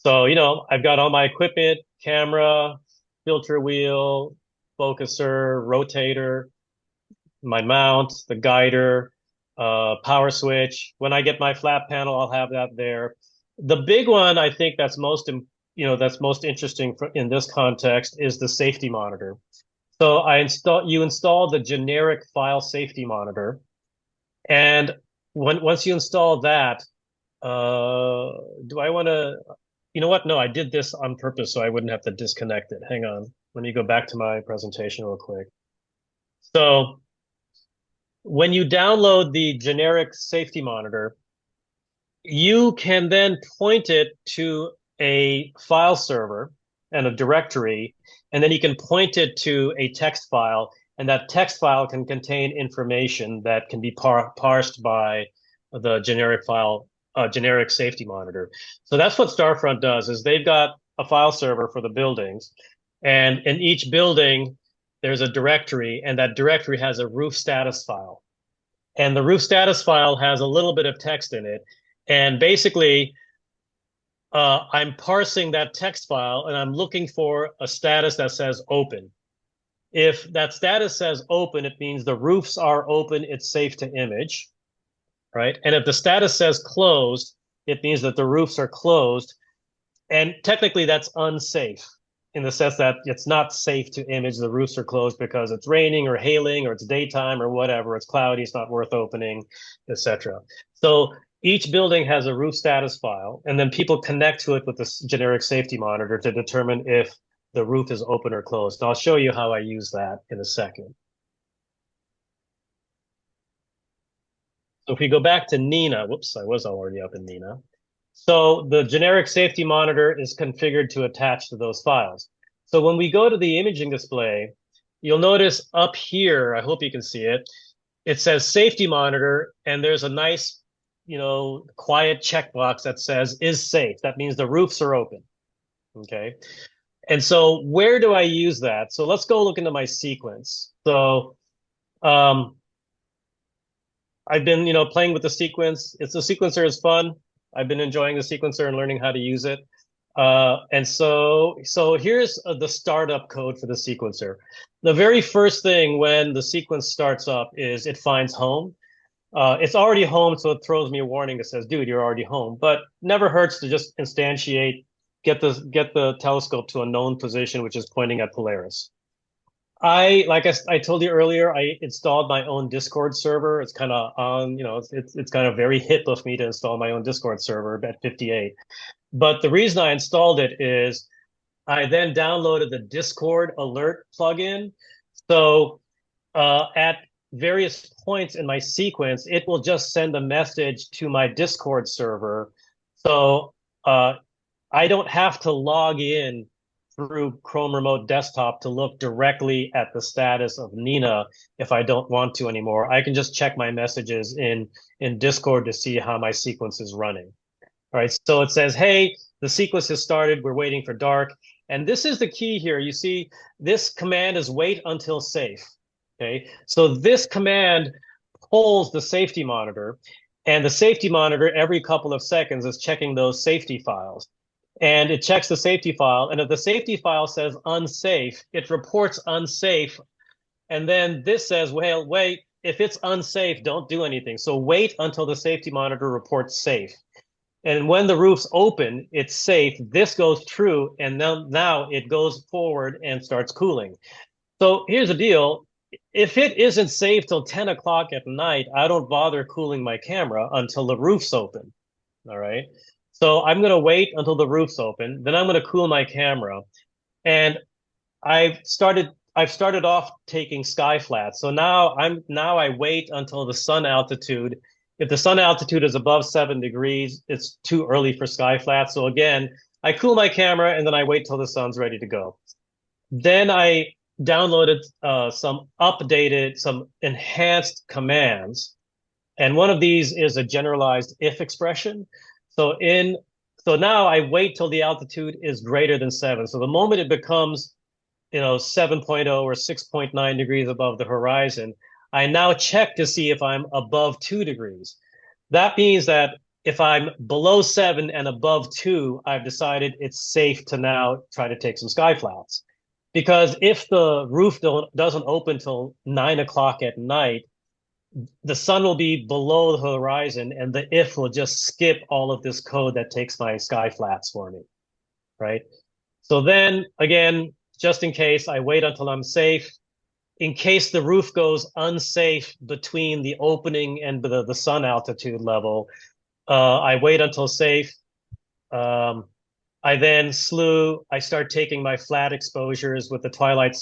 So, I've got all my equipment, camera, filter wheel, focuser, rotator, my mount, the guider, power switch. When I get my flat panel, I'll have that there. The big one I think that's most interesting in this context is the safety monitor. So you install the generic file safety monitor, and once you install that, do I want to? You know what? No, I did this on purpose so I wouldn't have to disconnect it. Hang on. Let me go back to my presentation real quick. So when you download the generic safety monitor, you can then point it to a file server and a directory, and then you can point it to a text file, and that text file can contain information that can be parsed by the generic safety monitor. So that's what Starfront does, is they've got a file server for the buildings, and in each building, there's a directory, and that directory has a roof status file. And the roof status file has a little bit of text in it. And basically, I'm parsing that text file and I'm looking for a status that says open. If that status says open, it means the roofs are open, it's safe to image. right? And if the status says closed, it means that the roofs are closed. And technically that's unsafe in the sense that it's not safe to image the roofs are closed because it's raining or hailing or it's daytime or whatever. It's cloudy, it's not worth opening, etc. So each building has a roof status file, and then people connect to it with this generic safety monitor to determine if the roof is open or closed. And I'll show you how I use that in a second. So if we go back to Nina, whoops, I was already up in Nina. So the generic safety monitor is configured to attach to those files. So when we go to the imaging display, you'll notice up here, I hope you can see it, it says safety monitor, and there's a nice, quiet checkbox that says is safe. That means the roofs are open. Okay. And so where do I use that? So let's go look into my sequence. So I've been, playing with the sequence. The sequencer is fun. I've been enjoying the sequencer and learning how to use it. And so here's the startup code for the sequencer. The very first thing when the sequence starts up is it finds home. It's already home, so it throws me a warning that says, dude, you're already home. But never hurts to just instantiate, get the telescope to a known position, which is pointing at Polaris. Like I told you earlier, I installed my own Discord server. It's kind of on, it's kind of very hip of me to install my own Discord server at 58. But the reason I installed it is I then downloaded the Discord alert plugin. So at various points in my sequence, it will just send a message to my Discord server. So I don't have to log in through Chrome Remote Desktop to look directly at the status of Nina if I don't want to anymore. I can just check my messages in Discord to see how my sequence is running. All right, so it says, hey, the sequence has started. We're waiting for dark. And this is the key here. You see, this command is wait until safe. Okay, so this command pulls the safety monitor, and the safety monitor every couple of seconds is checking those safety files. And it checks the safety file. And if the safety file says unsafe, it reports unsafe. And then this says, well, wait, if it's unsafe, don't do anything. So wait until the safety monitor reports safe. And when the roof's open, it's safe. This goes true. And now it goes forward and starts cooling. So here's the deal. If it isn't safe till 10 o'clock at night, I don't bother cooling my camera until the roof's open. All right. So I'm going to wait until the roof's open. Then I'm going to cool my camera. And I've started off taking sky flats. So now I wait until the sun altitude. If the sun altitude is above 7 degrees, it's too early for sky flats. So again, I cool my camera and then I wait till the sun's ready to go. Then I downloaded some enhanced commands. And one of these is a generalized if expression. So now I wait till the altitude is greater than 7. So the moment it becomes, 7.0 or 6.9 degrees above the horizon, I now check to see if I'm above 2 degrees. That means that if I'm below 7 and above 2, I've decided it's safe to now try to take some sky flats. Because if the roof doesn't open till 9 o'clock at night, the sun will be below the horizon and the if will just skip all of this code that takes my sky flats for me, right? So then again, just in case, I wait until I'm safe. In case the roof goes unsafe between the opening and the sun altitude level, I wait until safe. I start taking my flat exposures with the twilight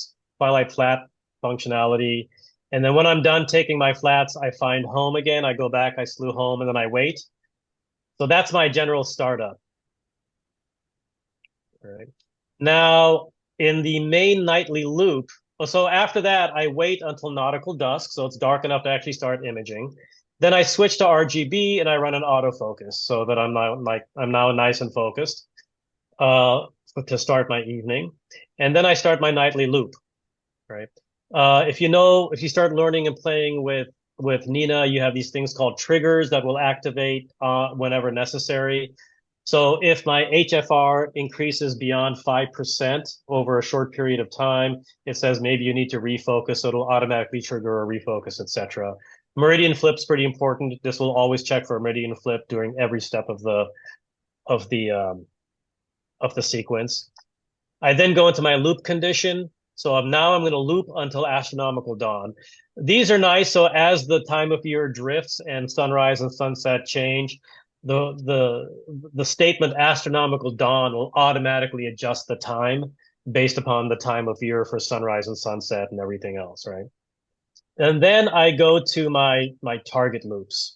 flat functionality. And then when I'm done taking my flats, I find home again. I go back, I slew home, and then I wait. So that's my general startup. All right. Now, in the main nightly loop, so after that, I wait until nautical dusk, so it's dark enough to actually start imaging. Then I switch to RGB and I run an autofocus so that I'm now nice and focused to start my evening. And then I start my nightly loop, right? If you start learning and playing with Nina, you have these things called triggers that will activate whenever necessary. So if my HFR increases beyond 5% over a short period of time, it says maybe you need to refocus, so it'll automatically trigger a refocus, etc. Meridian flip's pretty important. This will always check for a meridian flip during every step of of the um, the sequence. I then go into my loop condition. So now I'm going to loop until astronomical dawn. These are nice. So as the time of year drifts and sunrise and sunset change, the statement astronomical dawn will automatically adjust the time based upon the time of year for sunrise and sunset and everything else, right? And then I go to my target loops.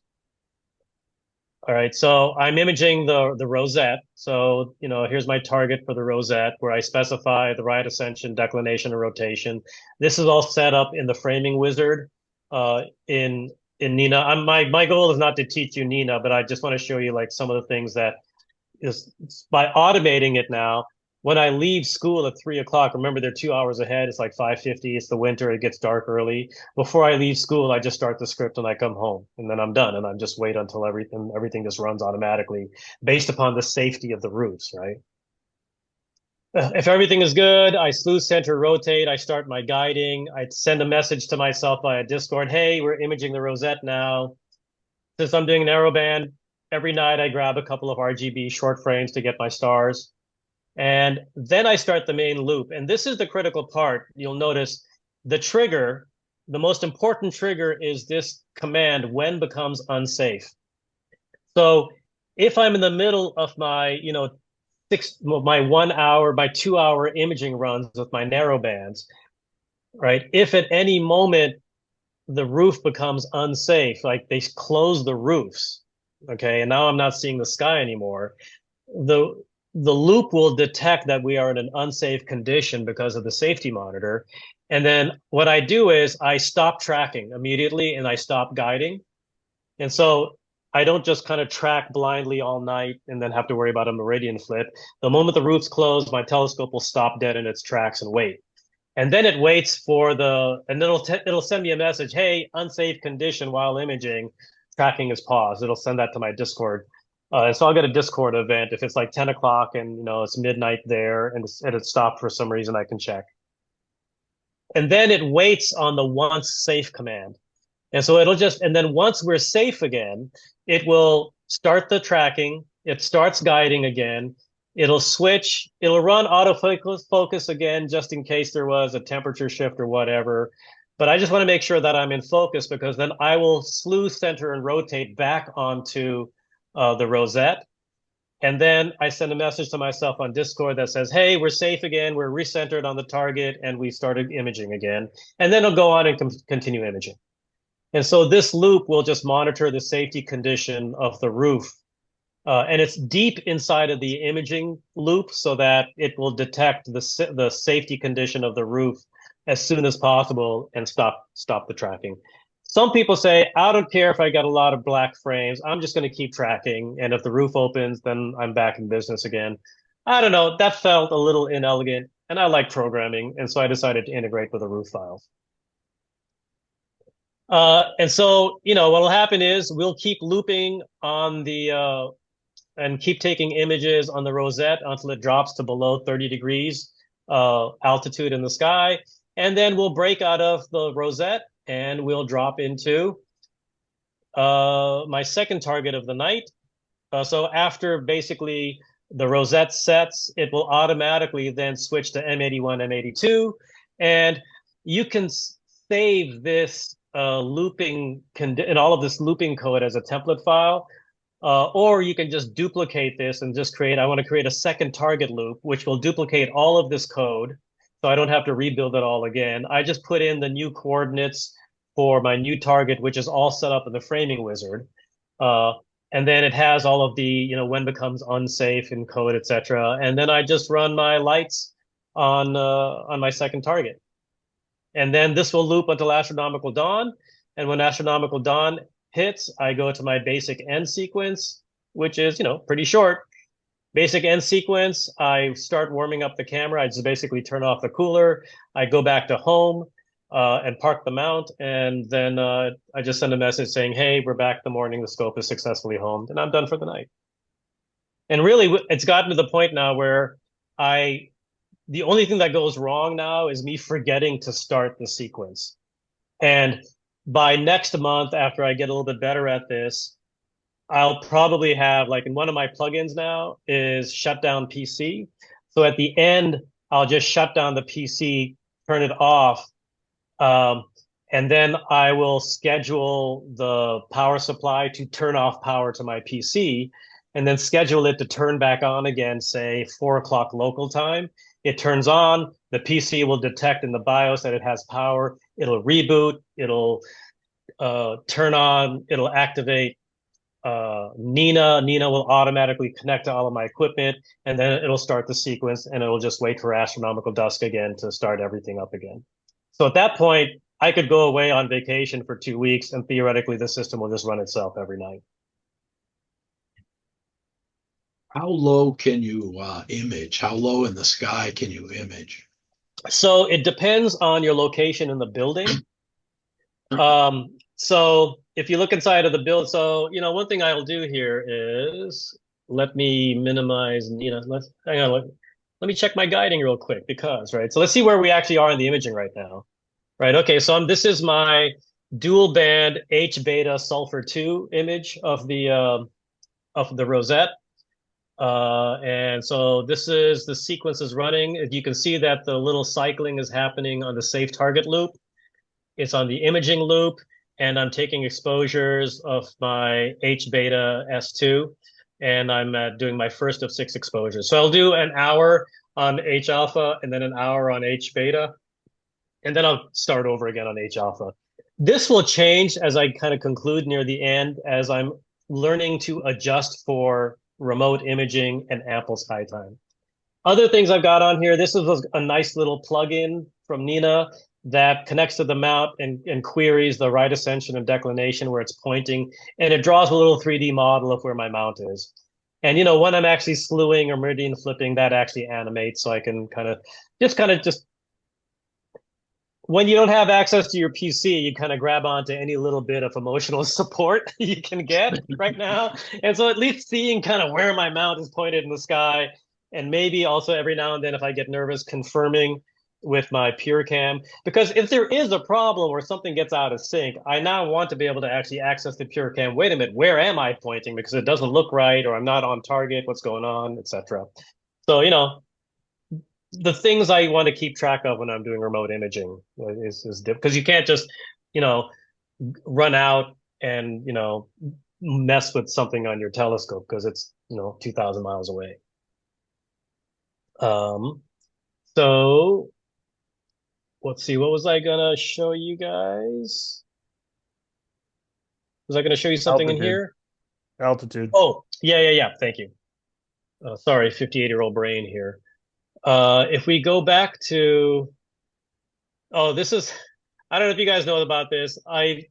All right, so I'm imaging the rosette. So, here's my target for the rosette where I specify the right ascension, declination, and rotation. This is all set up in the framing wizard in Nina. My goal is not to teach you Nina, but I just want to show you like some of the things that is by automating it now. When I leave school at 3 o'clock, remember they're 2 hours ahead. It's like 5:50. It's the winter. It gets dark early. Before I leave school, I just start the script and I come home, and then I'm done. And I just wait until everything just runs automatically based upon the safety of the routes, right? If everything is good, I slew center rotate. I start my guiding. I send a message to myself via Discord. Hey, we're imaging the rosette now. Since I'm doing narrowband, every night I grab a couple of RGB short frames to get my stars. And then I start the main loop. And this is the critical part. You'll notice the trigger, the most important trigger is this command, when becomes unsafe. So if I'm in the middle of my, my 1 hour, my 2 hour imaging runs with my narrow bands, right? If at any moment the roof becomes unsafe, like they close the roofs, okay, and now I'm not seeing the sky anymore, the loop will detect that we are in an unsafe condition because of the safety monitor. And then what I do is I stop tracking immediately and I stop guiding. And so I don't just kind of track blindly all night and then have to worry about a meridian flip. The moment the roof's closed, my telescope will stop dead in its tracks and wait. And then it waits for and it'll send me a message, hey, unsafe condition while imaging, tracking is paused. It'll send that to my Discord. And so I'll get a Discord event. If it's like 10 o'clock and it's midnight there and it stopped for some reason, I can check. And then it waits on the once safe command. And so and then once we're safe again, it will start the tracking. It starts guiding again. It'll switch. It'll run autofocus again, just in case there was a temperature shift or whatever. But I just want to make sure that I'm in focus because then I will slew, center, and rotate back onto the rosette. And then I send a message to myself on Discord that says, hey, we're safe again. We're recentered on the target and we started imaging again. And then it'll go on and continue imaging. And so this loop will just monitor the safety condition of the roof. And it's deep inside of the imaging loop so that it will detect the safety condition of the roof as soon as possible and stop the tracking. Some people say, I don't care if I got a lot of black frames. I'm just going to keep tracking. And if the roof opens, then I'm back in business again. I don't know. That felt a little inelegant. And I like programming. And so I decided to integrate with the roof files. And so, what will happen is we'll keep looping on and keep taking images on the rosette until it drops to below 30 degrees altitude in the sky. And then we'll break out of the rosette and we'll drop into my second target of the night. So after basically the rosette sets, it will automatically then switch to M81, M82. And you can save this looping and all of this looping code as a template file. Or you can just duplicate this and just I want to create a second target loop, which will duplicate all of this code. So I don't have to rebuild it all again. I just put in the new coordinates for my new target, which is all set up in the framing wizard. And then it has all of the, when becomes unsafe in code, etc. And then I just run my lights on my second target. And then this will loop until astronomical dawn. And when astronomical dawn hits, I go to my basic end sequence, which is, pretty short. Basic end sequence, I start warming up the camera. I just basically turn off the cooler. I go back to home and park the mount. And then I just send a message saying, hey, we're back in the morning. The scope is successfully homed. And I'm done for the night. And really, it's gotten to the point now where the only thing that goes wrong now is me forgetting to start the sequence. And by next month, after I get a little bit better at this, I'll probably have, like, in one of my plugins now is shut down PC. So at the end, I'll just shut down the PC, turn it off, um, and then I will schedule the power supply to turn off power to my PC, and then schedule it to turn back on again, say 4 o'clock local time. It turns on, the PC will detect in the BIOS that it has power. It'll reboot, it'll turn on, it'll activate Nina. Nina will automatically connect to all of my equipment, and then it'll start the sequence, and it'll just wait for astronomical dusk again to start everything up again. So at that point, I could go away on vacation for 2 weeks, and theoretically, the system will just run itself every night. How low can you image? How low in the sky can you image? So it depends on your location in the building. So if you look inside of the build, so one thing I'll do here is let me minimize. Let's hang on. Let me check my guiding real quick because right. So let's see where we actually are in the imaging right now. Right. Okay. So this is my dual band H beta sulfur 2 image of the rosette. And so this is the sequence is running. You can see that the little cycling is happening on the safe target loop. It's on the imaging loop, and I'm taking exposures of my H beta S2, and I'm doing my first of 6 exposures. So I'll do an hour on H alpha and then an hour on H beta, and then I'll start over again on H alpha. This will change as I kind of conclude near the end, as I'm learning to adjust for remote imaging and ample sky time. Other things I've got on here, this is a nice little plugin from Nina that connects to the mount and queries the right ascension and declination where it's pointing, and it draws a little 3D model of where my mount is. And when I'm actually slewing or meridian flipping, that actually animates, so I can kind of just when you don't have access to your PC, you kind of grab onto any little bit of emotional support you can get right now. And so at least seeing kind of where my mount is pointed in the sky, and maybe also every now and then, if I get nervous, confirming with my pure cam. Because if there is a problem where something gets out of sync, I now want to be able to actually access the pure cam. Wait a minute, where am I pointing? Because it doesn't look right, or I'm not on target, what's going on, etc. So, the things I want to keep track of when I'm doing remote imaging is because you can't just, run out and, mess with something on your telescope because it's, 2,000 miles away. So let's see, what was I gonna show you guys? Was I gonna show you something in here? Altitude. Oh, yeah. Thank you. Sorry, 58-year-old brain here. If we go back to, this is, I don't know if you guys know about this. I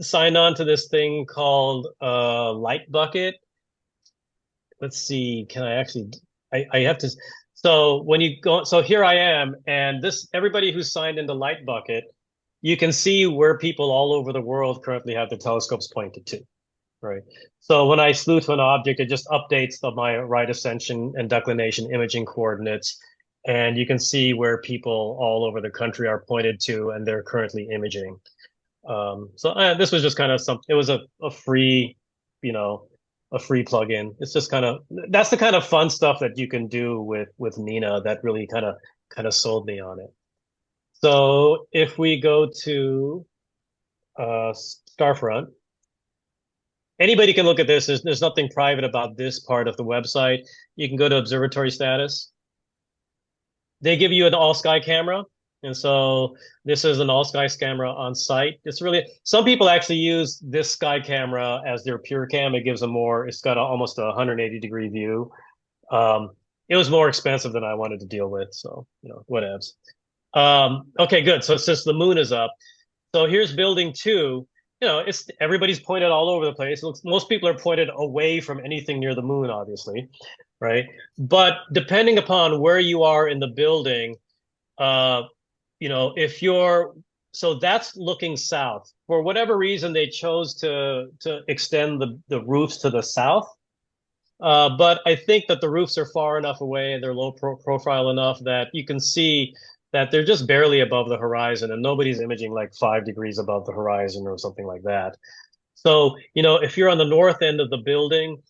signed on to this thing called Light Bucket. Let's see, can I actually, I have to, so when you go, so here I am, and everybody who's signed into Light Bucket, you can see where people all over the world currently have their telescopes pointed to, right? So when I slew to an object, it just updates my right ascension and declination imaging coordinates, and you can see where people all over the country are pointed to, and they're currently imaging. So this was just kind of it was a free, a free plugin. It's just that's the kind of fun stuff that you can do with Nina that really kind of sold me on it. So if we go to Starfront, anybody can look at this. There's nothing private about this part of the website. You can go to Observatory status. They give you an all sky camera. And so this is an all sky camera on site. Some people actually use this sky camera as their pure cam. It gives them it's got almost a 180-degree view. It was more expensive than I wanted to deal with. So, whatevs. Okay, good. So since the moon is up, so here's building 2. Everybody's pointed all over the place. Most people are pointed away from anything near the moon, obviously, right? But depending upon where you are in the building, so that's looking south. For whatever reason, they chose to extend the roofs to the south. But I think that the roofs are far enough away and they're low profile enough that you can see that they're just barely above the horizon, and nobody's imaging like 5 degrees above the horizon or something like that. So, if you're on the north end of the building,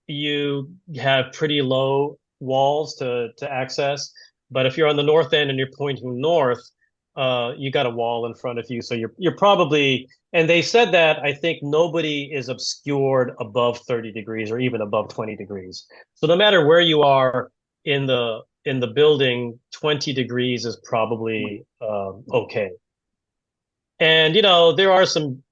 you have pretty low walls to access. But if you're on the north end and you're pointing north, you got a wall in front of you. So you're probably, and they said that I think nobody is obscured above 30 degrees or even above 20 degrees. So no matter where you are in the building, 20 degrees is probably okay. And there are some,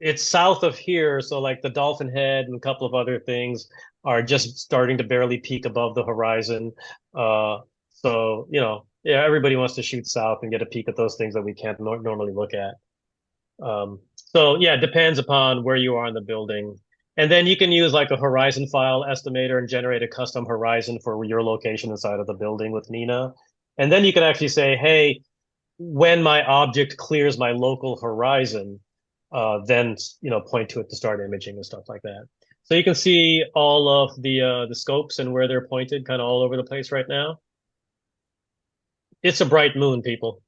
it's south of here, so like the Dolphin Head and a couple of other things are just starting to barely peak above the horizon. So, yeah, everybody wants to shoot south and get a peek at those things that we can't normally look at. So yeah, it depends upon where you are in the building. And then you can use like a horizon file estimator and generate a custom horizon for your location inside of the building with Nina. And then you can actually say, hey, when my object clears my local horizon, then point to it to start imaging and stuff like that. So you can see all of the scopes and where they're pointed, kind of all over the place right now. It's a bright moon, people.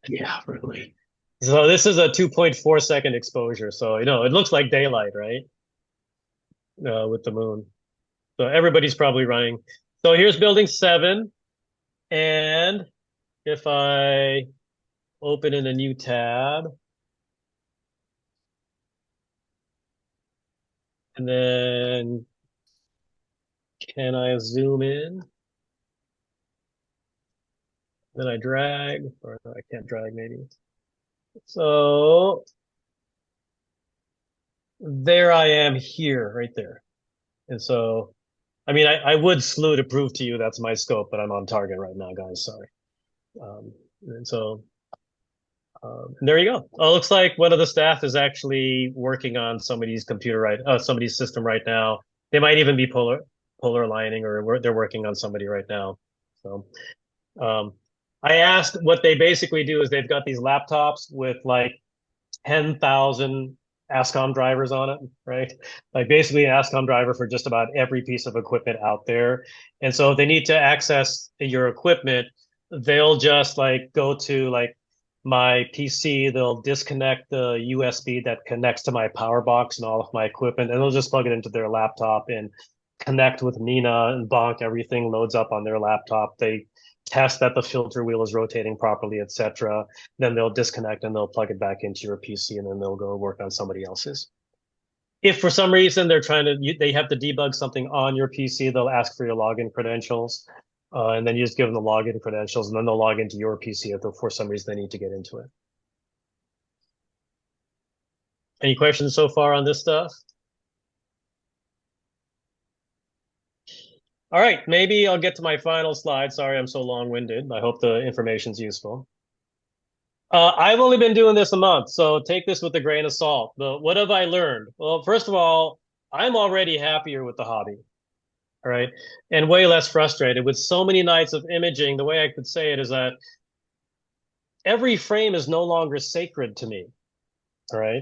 Yeah, really. So this is a 2.4 second exposure. So it looks like daylight, right? With the moon. So everybody's probably running. So here's building 7, and if I open in a new tab, and then can I zoom in? Then I drag, or no, I can't drag maybe. So there I am here, right there. And so, I mean, I would slew to prove to you that's my scope, but I'm on target right now, guys. Sorry. And so, and there you go. Oh, it looks like one of the staff is actually working on somebody's somebody's system right now. They might even be polar aligning, or they're working on somebody right now. So, I asked what they basically do is they've got these laptops with like 10,000 ASCOM drivers on it, right? Like basically an ASCOM driver for just about every piece of equipment out there. And so if they need to access your equipment, they'll just like go to like my PC, they'll disconnect the USB that connects to my power box and all of my equipment, and they'll just plug it into their laptop and connect with Nina, and bonk, everything loads up on their laptop. They test that the filter wheel is rotating properly, etc. Then they'll disconnect and they'll plug it back into your PC, and then they'll go work on somebody else's. If for some reason they have to debug something on your PC, they'll ask for your login credentials, and then you just give them the login credentials, and then they'll log into your PC if for some reason they need to get into it. Any questions so far on this stuff? All right, maybe I'll get to my final slide. Sorry, I'm so long-winded. I hope the information's useful. I've only been doing this a month, so take this with a grain of salt. But what have I learned? Well, first of all, I'm already happier with the hobby, all right, and way less frustrated. With so many nights of imaging, the way I could say it is that every frame is no longer sacred to me, all right?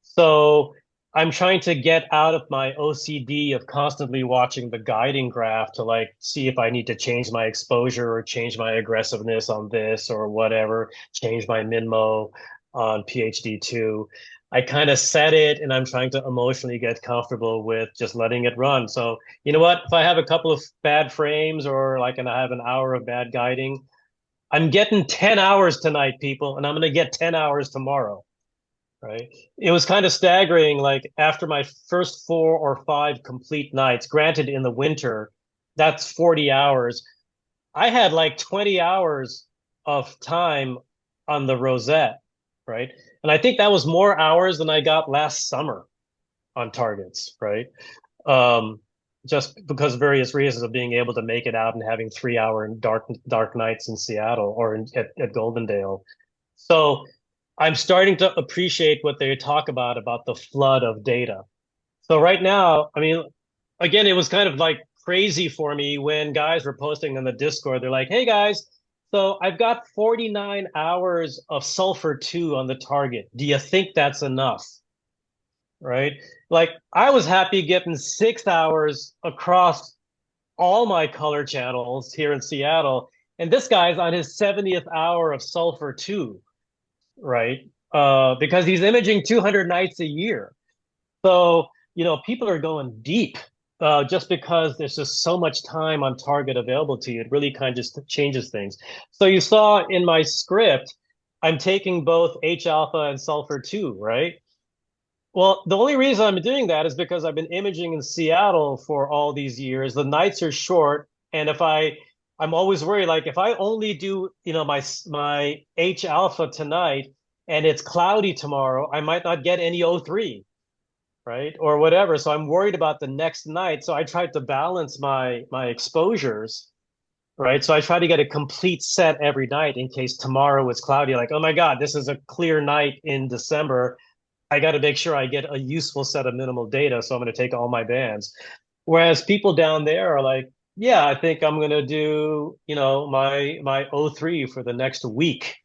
So I'm trying to get out of my OCD of constantly watching the guiding graph to like see if I need to change my exposure or change my aggressiveness on this or whatever, change my minmo on PhD2. I kind of set it, and I'm trying to emotionally get comfortable with just letting it run. So you know what? If I have a couple of bad frames or like, and I have an hour of bad guiding, I'm getting 10 hours tonight, people, and I'm going to get 10 hours tomorrow. Right. It was kind of staggering. Like after my first 4 or 5 complete nights, granted in the winter, that's 40 hours. I had like 20 hours of time on the Rosette. Right. And I think that was more hours than I got last summer on targets. Right. Just because of various reasons of being able to make it out and having 3 hour dark nights in Seattle or at Goldendale. So I'm starting to appreciate what they talk about the flood of data. So right now, I mean, again, it was kind of like crazy for me when guys were posting on the Discord. They're like, hey guys, so I've got 49 hours of sulfur 2 on the target. Do you think that's enough? Right? Like I was happy getting 6 hours across all my color channels here in Seattle. And this guy's on his 70th hour of sulfur 2, right? Because he's imaging 200 nights a year. So, people are going deep just because there's just so much time on target available to you. It really kind of just changes things. So you saw in my script, I'm taking both H alpha and sulfur 2, right? Well, the only reason I'm doing that is because I've been imaging in Seattle for all these years. The nights are short, and I'm always worried, like if I only do, my H alpha tonight and it's cloudy tomorrow, I might not get any O3, right? Or whatever. So I'm worried about the next night. So I tried to balance my exposures, right? So I try to get a complete set every night in case tomorrow is cloudy. Like, oh my God, this is a clear night in December. I got to make sure I get a useful set of minimal data. So I'm going to take all my bands. Whereas people down there are like, yeah, I think I'm going to do, my O3 for the next week,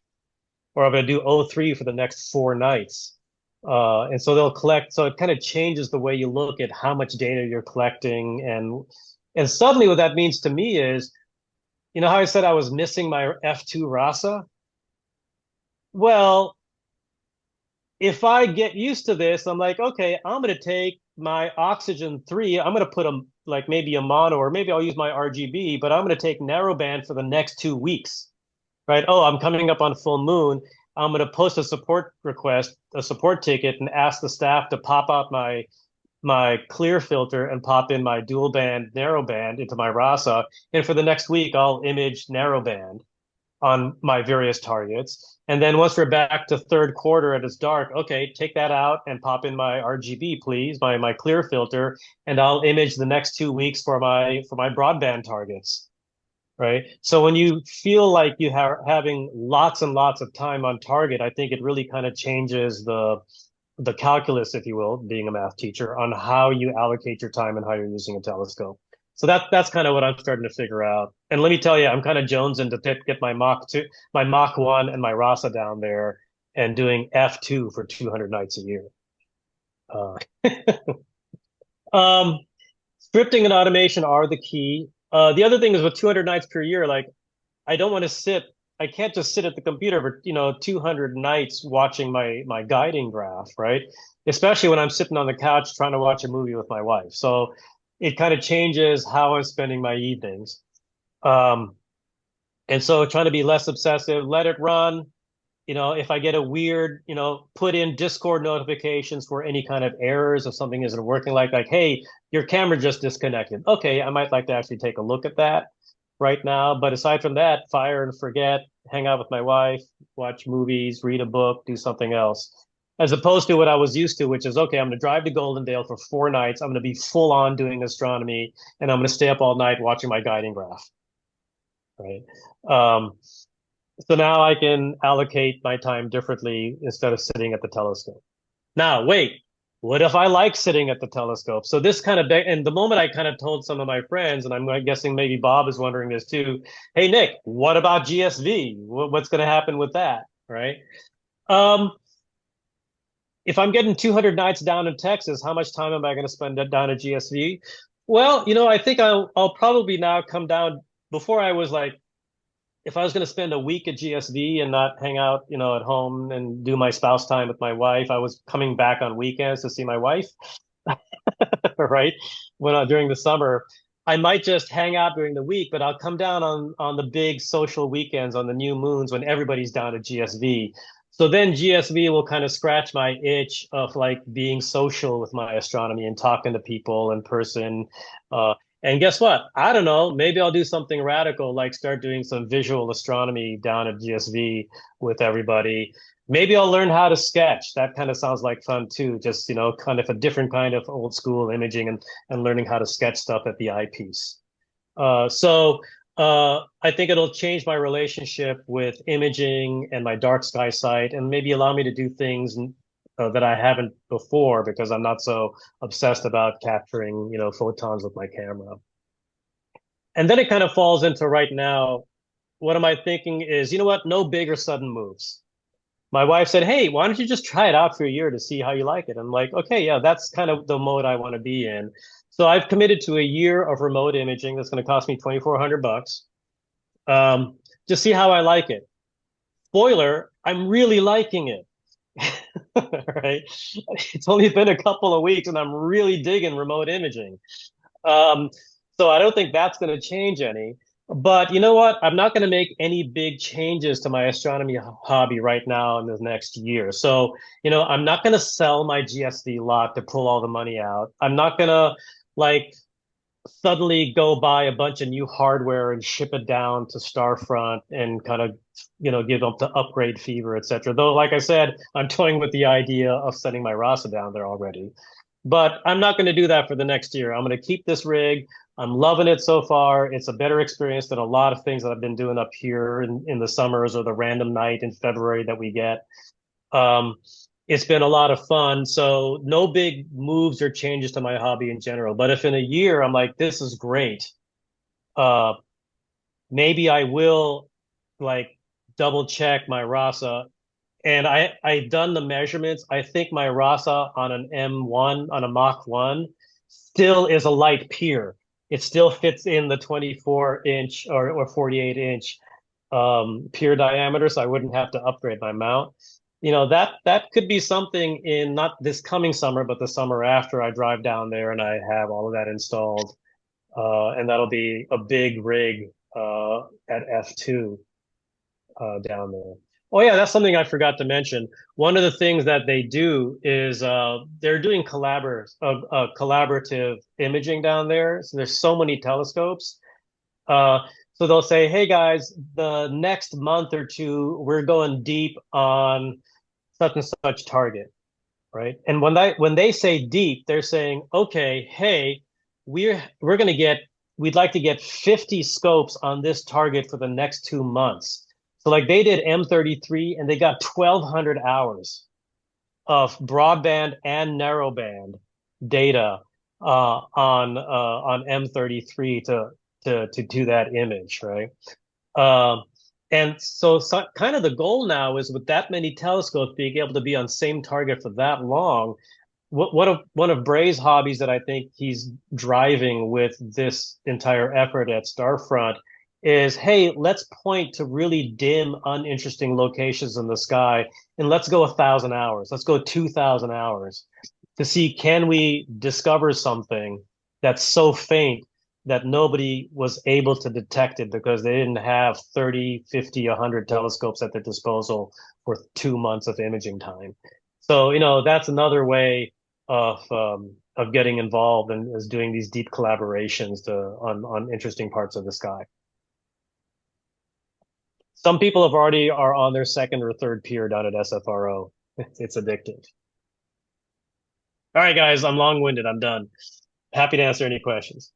or I'm going to do O3 for the next 4 nights. And so they'll collect. So it kind of changes the way you look at how much data you're collecting. And suddenly what that means to me is, how I said I was missing my F2 RASA? Well, if I get used to this, I'm like, okay, I'm going to take my oxygen 3. I'm going to put like maybe a mono, or maybe I'll use my RGB, but I'm going to take narrowband for the next 2 weeks, right? Oh, I'm coming up on full moon. I'm going to post a support request, a support ticket, and ask the staff to pop out my clear filter and pop in my dual band narrowband into my RASA. And for the next week, I'll image narrowband on my various targets. And then once we're back to third quarter and it's dark, okay, take that out and pop in my RGB, please, my clear filter, and I'll image the next 2 weeks for my broadband targets. Right. So when you feel like you are having lots and lots of time on target, I think it really kind of changes the calculus, if you will, being a math teacher, on how you allocate your time and how you're using a telescope. So that's kind of what I'm starting to figure out. And let me tell you, I'm kind of jonesing to get my Mach 1 and my RASA down there and doing F2 for 200 nights a year. Uh, um, Scripting and automation are the key. The other thing is with 200 nights per year, like I don't want to I can't just sit at the computer for, 200 nights watching my guiding graph, right? Especially when I'm sitting on the couch trying to watch a movie with my wife. So it kind of changes how I'm spending my evenings. And so trying to be less obsessive, let it run. If I get a weird, put in Discord notifications for any kind of errors if something isn't working, like, hey, your camera just disconnected. Okay, I might like to actually take a look at that right now. But aside from that, fire and forget, hang out with my wife, watch movies, read a book, do something else. As opposed to what I was used to, which is, okay, I'm going to drive to Goldendale for 4 nights. I'm going to be full on doing astronomy, and I'm going to stay up all night watching my guiding graph, right? So now I can allocate my time differently instead of sitting at the telescope. Now, wait, what if I like sitting at the telescope? So this kind of, and the moment I kind of told some of my friends, and I'm guessing maybe Bob is wondering this too, hey, Nick, what about GSV? What's going to happen with that, right? If I'm getting 200 nights down in Texas, how much time am I going to spend down at GSV? Well, I think I'll probably now come down. Before I was like, if I was going to spend a week at GSV and not hang out, at home and do my spouse time with my wife, I was coming back on weekends to see my wife, right? During the summer, I might just hang out during the week, but I'll come down on the big social weekends, on the new moons when everybody's down at GSV. So then GSV will kind of scratch my itch of like being social with my astronomy and talking to people in person. And guess what? I don't know. Maybe I'll do something radical, like start doing some visual astronomy down at GSV with everybody. Maybe I'll learn how to sketch. That kind of sounds like fun too. Just, kind of a different kind of old school imaging and learning how to sketch stuff at the eyepiece. I think it'll change my relationship with imaging and my dark sky sight, and maybe allow me to do things that I haven't before because I'm not so obsessed about capturing, photons with my camera. And then it kind of falls into right now, what am I thinking is, you know what? No big or sudden moves. My wife said, hey, why don't you just try it out for a year to see how you like it? I'm like, okay, yeah, that's kind of the mode I want to be in. So I've committed to a year of remote imaging that's going to cost me $2,400. just see how I like it. Spoiler, I'm really liking it. Right? It's only been a couple of weeks and I'm really digging remote imaging. Um, so I don't think that's going to change any. But you know what? I'm not going to make any big changes to my astronomy hobby right now in the next year. So, I'm not going to sell my GSD lot to pull all the money out. I'm not going to like suddenly go buy a bunch of new hardware and ship it down to Starfront and kind of, give up the upgrade fever, etc. Though, like I said, I'm toying with the idea of sending my Rasa down there already. But I'm not going to do that for the next year. I'm going to keep this rig. I'm loving it so far. It's a better experience than a lot of things that I've been doing up here in the summers or the random night in February that we get. Um, it's been a lot of fun. So no big moves or changes to my hobby in general. But if in a year I'm like, this is great, uh, maybe I will like double check my Rasa. And I done the measurements. I think my Rasa on an M1, on a Mach 1, still is a light pier. It still fits in the 24 inch or 48 inch pier diameter, so I wouldn't have to upgrade my mount. That could be something in not this coming summer, but the summer after I drive down there and I have all of that installed. And that'll be a big rig at F2 down there. Oh yeah, that's something I forgot to mention. One of the things that they do is they're doing collaborative imaging down there. So there's so many telescopes. Uh, so they'll say, "Hey guys, the next month or two, we're going deep on such and such target." Right? And when they say deep, they're saying, okay, hey, we're gonna get we'd like to get 50 scopes on this target for the next 2 months. So like they did M33 and they got 1,200 hours of broadband and narrowband data on M33 to do that image, right? Um, and so kind of the goal now is with that many telescopes being able to be on same target for that long. One of Bray's hobbies that I think he's driving with this entire effort at Starfront is, hey, let's point to really dim, uninteresting locations in the sky, and let's go 1,000 hours. Let's go 2,000 hours to see can we discover something that's so faint that nobody was able to detect it because they didn't have 30, 50, 100 telescopes at their disposal for 2 months of imaging time. So, that's another way of getting involved and is doing these deep collaborations on interesting parts of the sky. Some people have already are on their second or third pier down at SFRO. It's addictive. All right, guys, I'm long-winded. I'm done. Happy to answer any questions.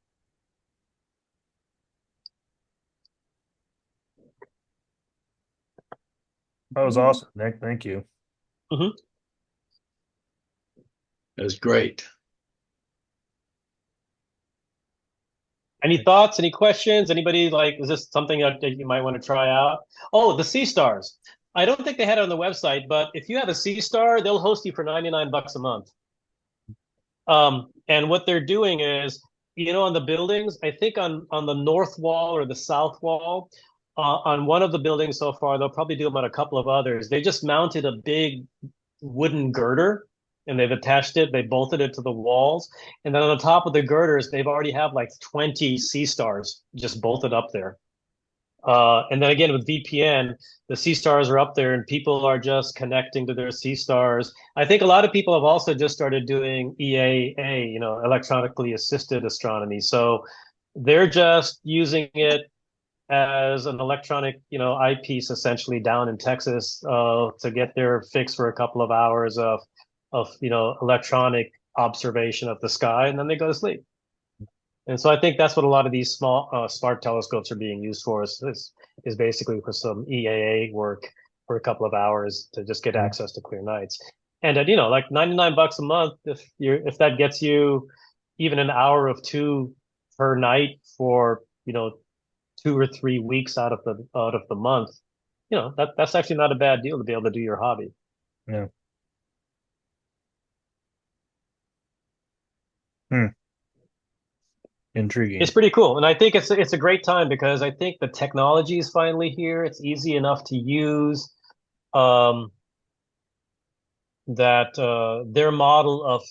That was awesome, Nick. Thank you. Mm-hmm. That was great. Any thoughts? Any questions? Anybody is this something that you might want to try out? Oh, the Sea Stars. I don't think they had it on the website, but if you have a Sea Star, they'll host you for $99 a month. And what they're doing is, on the buildings, I think on the north wall or the south wall, on one of the buildings so far, they'll probably do them on a couple of others. They just mounted a big wooden girder and they've attached it, they bolted it to the walls. And then on the top of the girders, they've already have like 20 Sea Stars just bolted up there. And then again with VPN, the Sea Stars are up there and people are just connecting to their Sea Stars. I think a lot of people have also just started doing EAA, electronically assisted astronomy. So they're just using it as an electronic, eyepiece essentially down in Texas to get their fix for a couple of hours of electronic observation of the sky, and then they go to sleep. And so I think that's what a lot of these small smart telescopes are being used for is basically for some EAA work for a couple of hours to just get access to clear nights. And at, like $99 a month, if that gets you even an hour of two per night for 2 or 3 weeks out of the month, that's actually not a bad deal to be able to do your hobby. Yeah. Hmm. It's Intriguing. pretty cool. And I think it's a great time because I think the technology is finally here. It's easy enough to use. Um, that their model of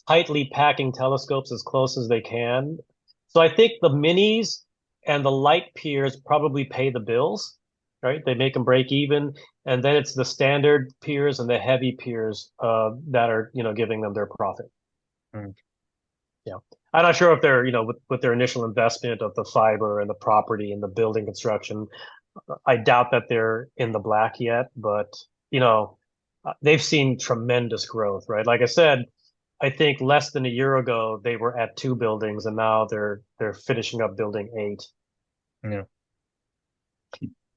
tightly packing telescopes as close as they can. So I think the minis and the light peers probably pay the bills, right? They make them break even, and then it's the standard peers and the heavy peers that are, giving them their profit. Mm. Yeah. I'm not sure if they're, with their initial investment of the fiber and the property and the building construction, I doubt that they're in the black yet, but they've seen tremendous growth, right? Like I said, I think less than a year ago they were at 2 buildings, and now they're finishing up building 8. Yeah.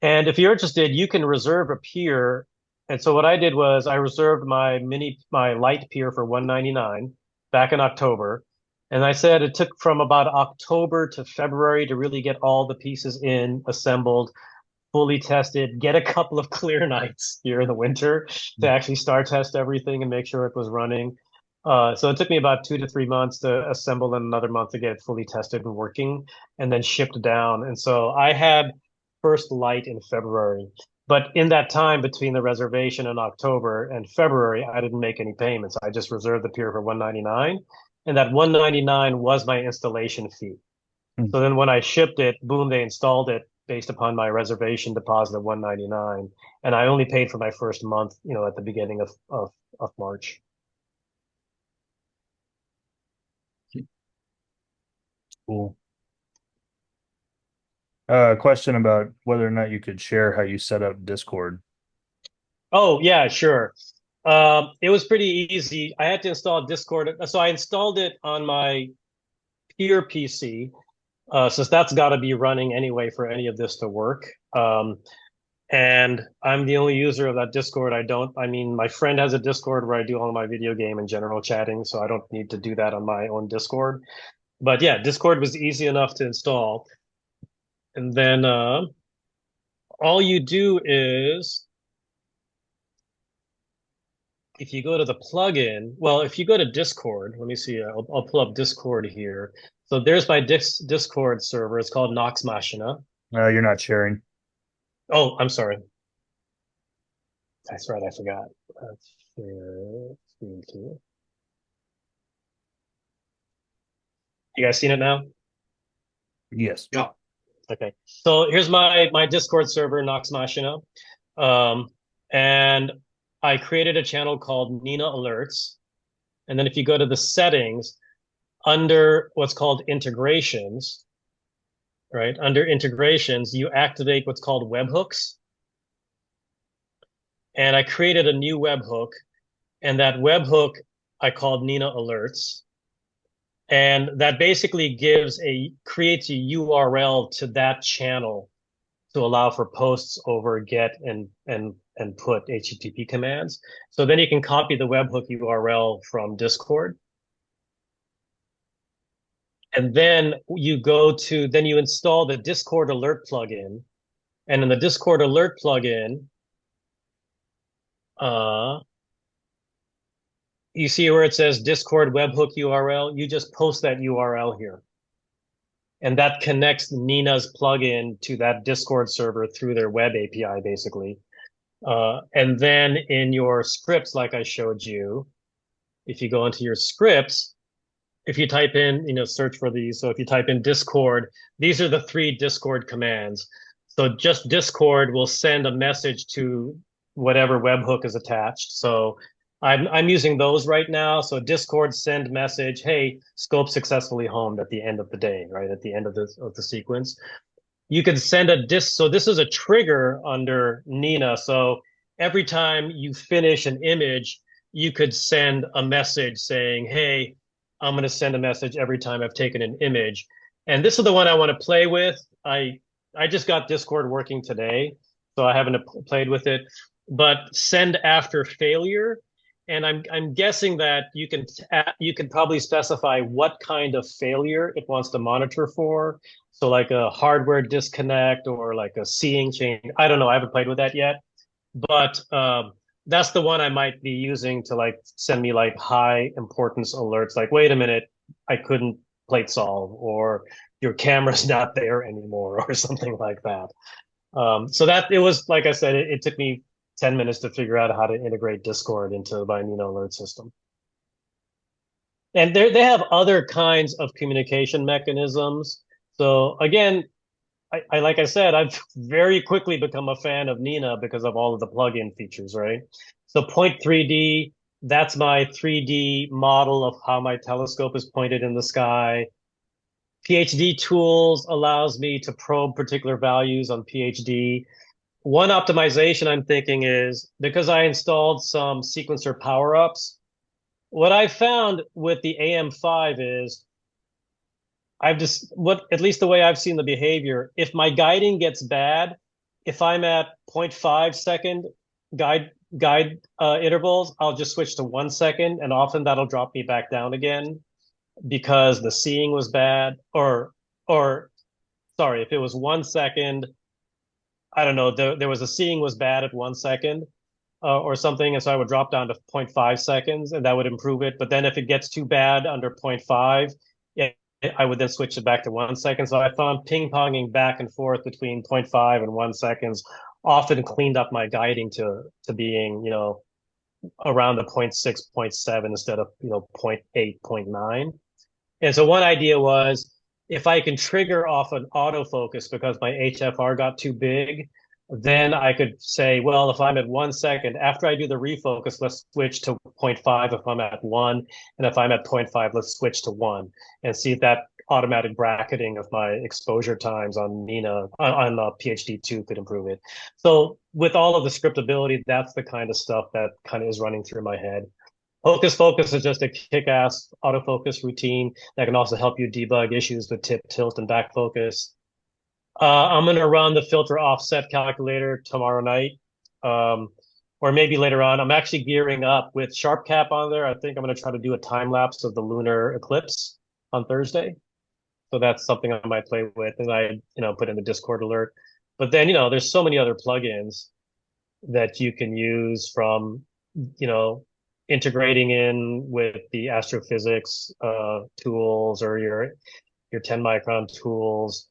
And if you're interested, you can reserve a pier. And so what I did was I reserved my light pier for 199 back in October. And I said it took from about October to February to really get all the pieces in, assembled, fully tested, get a couple of clear nights here in the winter to actually star test everything and make sure it was running. So it took me about 2 to 3 months to assemble and another month to get it fully tested and working and then shipped down. And so I had first light in February. But in that time between the reservation in October and February, I didn't make any payments. I just reserved the pier for 199, and that 199 was my installation fee. Mm. So then when I shipped it, boom, they installed it based upon my reservation deposit of 199. And I only paid for my first month, at the beginning of March. Cool. Question about whether or not you could share how you set up Discord. Oh, yeah, sure. It was pretty easy. I had to install Discord. So I installed it on my peer PC, since that's got to be running anyway for any of this to work. And I'm the only user of that Discord. I mean, my friend has a Discord where I do all my video game and general chatting, so I don't need to do that on my own Discord. But yeah, Discord was easy enough to install. And then all you do is if you go to the plugin, well, if you go to Discord, let me see, I'll pull up Discord here. So there's my Discord server. It's called Nox Machina. You're not sharing. Oh, I'm sorry. That's right, I forgot. Let's share screen too. You guys seen it now? Yes. Yeah. Okay. So here's my Discord server, Nox Machina. And I created a channel called Nina Alerts. And then if you go to the settings, under what's called integrations, right? Under integrations, you activate what's called webhooks. And I created a new webhook, and that webhook I called Nina Alerts. And that basically creates a URL to that channel to allow for posts over get and put HTTP commands. So then you can copy the webhook URL from Discord. And then you install the Discord alert plugin. And in the Discord alert plugin, you see where it says Discord webhook URL, you just post that URL here. And that connects Nina's plugin to that Discord server through their web API, basically. And then in your scripts, like I showed you, if you go into your scripts, if you type in, search for these. So if you type in Discord, these are the 3 Discord commands. So just Discord will send a message to whatever webhook is attached. So I'm using those right now. So Discord send message, hey, scope successfully homed at the end of the day, right? At the end of the sequence. You can send so this is a trigger under Nina. So every time you finish an image, you could send a message saying, hey, I'm going to send a message every time I've taken an image. And this is the one I want to play with. I just got Discord working today, so I haven't played with it. But send after failure. And I'm guessing that you can probably specify what kind of failure it wants to monitor for. So like a hardware disconnect or like a seeing change. I don't know. I haven't played with that yet. But that's the one I might be using to like send me like high importance alerts. Like, wait a minute, I couldn't plate solve, or your camera's not there anymore, or something like that. So that it was, like I said, it took me 10 minutes to figure out how to integrate Discord into my Nino alert system. And they have other kinds of communication mechanisms. So again, I like I said, I've very quickly become a fan of Nina because of all of the plugin features, right? So Point 3D, that's my 3D model of how my telescope is pointed in the sky. PhD tools allows me to probe particular values on PhD. One optimization I'm thinking is because I installed some sequencer power-ups, what I found with the AM5 is I've just what at least the way I've seen the behavior, if my guiding gets bad, if I'm at zero point 0.5 second guide intervals, I'll just switch to 1 second, and often that'll drop me back down again because the seeing was bad, or sorry, if it was 1 second, I don't know, there was a seeing was bad at 1 second, or something, and so I would drop down to 0 0.5 seconds, and that would improve it. But then if it gets too bad under 0.5, yeah, I would then switch it back to 1 second. So I found ping-ponging back and forth between 0.5 and 1 seconds often cleaned up my guiding to being, around the 0.6, 0.7 instead of, 0.8, 0.9. And so one idea was if I can trigger off an autofocus because my HFR got too big, then I could say, well, if I'm at 1 second, after I do the refocus, let's switch to 0.5 if I'm at 1. And if I'm at 0.5, let's switch to 1 and see if that automatic bracketing of my exposure times on Nina, on PhD2 could improve it. So with all of the scriptability, that's the kind of stuff that kind of is running through my head. Hocus Focus is just a kick-ass autofocus routine that can also help you debug issues with tip, tilt, and back focus. I'm going to run the filter offset calculator tomorrow night, or maybe later on. I'm actually gearing up with SharpCap on there. I think I'm going to try to do a time lapse of the lunar eclipse on Thursday. So that's something I might play with, and I, put in the Discord alert. But then, there's so many other plugins that you can use from, integrating in with the astrophysics tools or your 10 micron tools.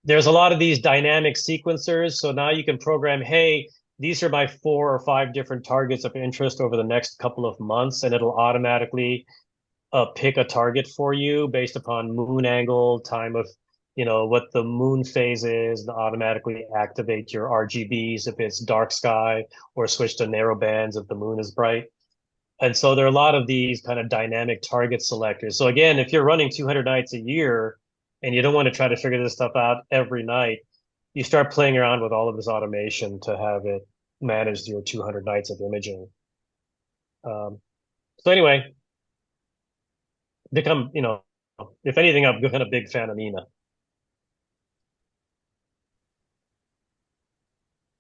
There's a lot of these dynamic sequencers. So now you can program, hey, these are my 4 or 5 different targets of interest over the next couple of months, and it'll automatically pick a target for you based upon moon angle, time of, what the moon phase is, and automatically activate your RGBs if it's dark sky, or switch to narrow bands if the moon is bright. And so there are a lot of these kind of dynamic target selectors. So again, if you're running 200 nights a year and you don't want to try to figure this stuff out every night, you start playing around with all of this automation to have it manage your 200 nights of imaging. So anyway, if anything, I'm a big fan of Nina.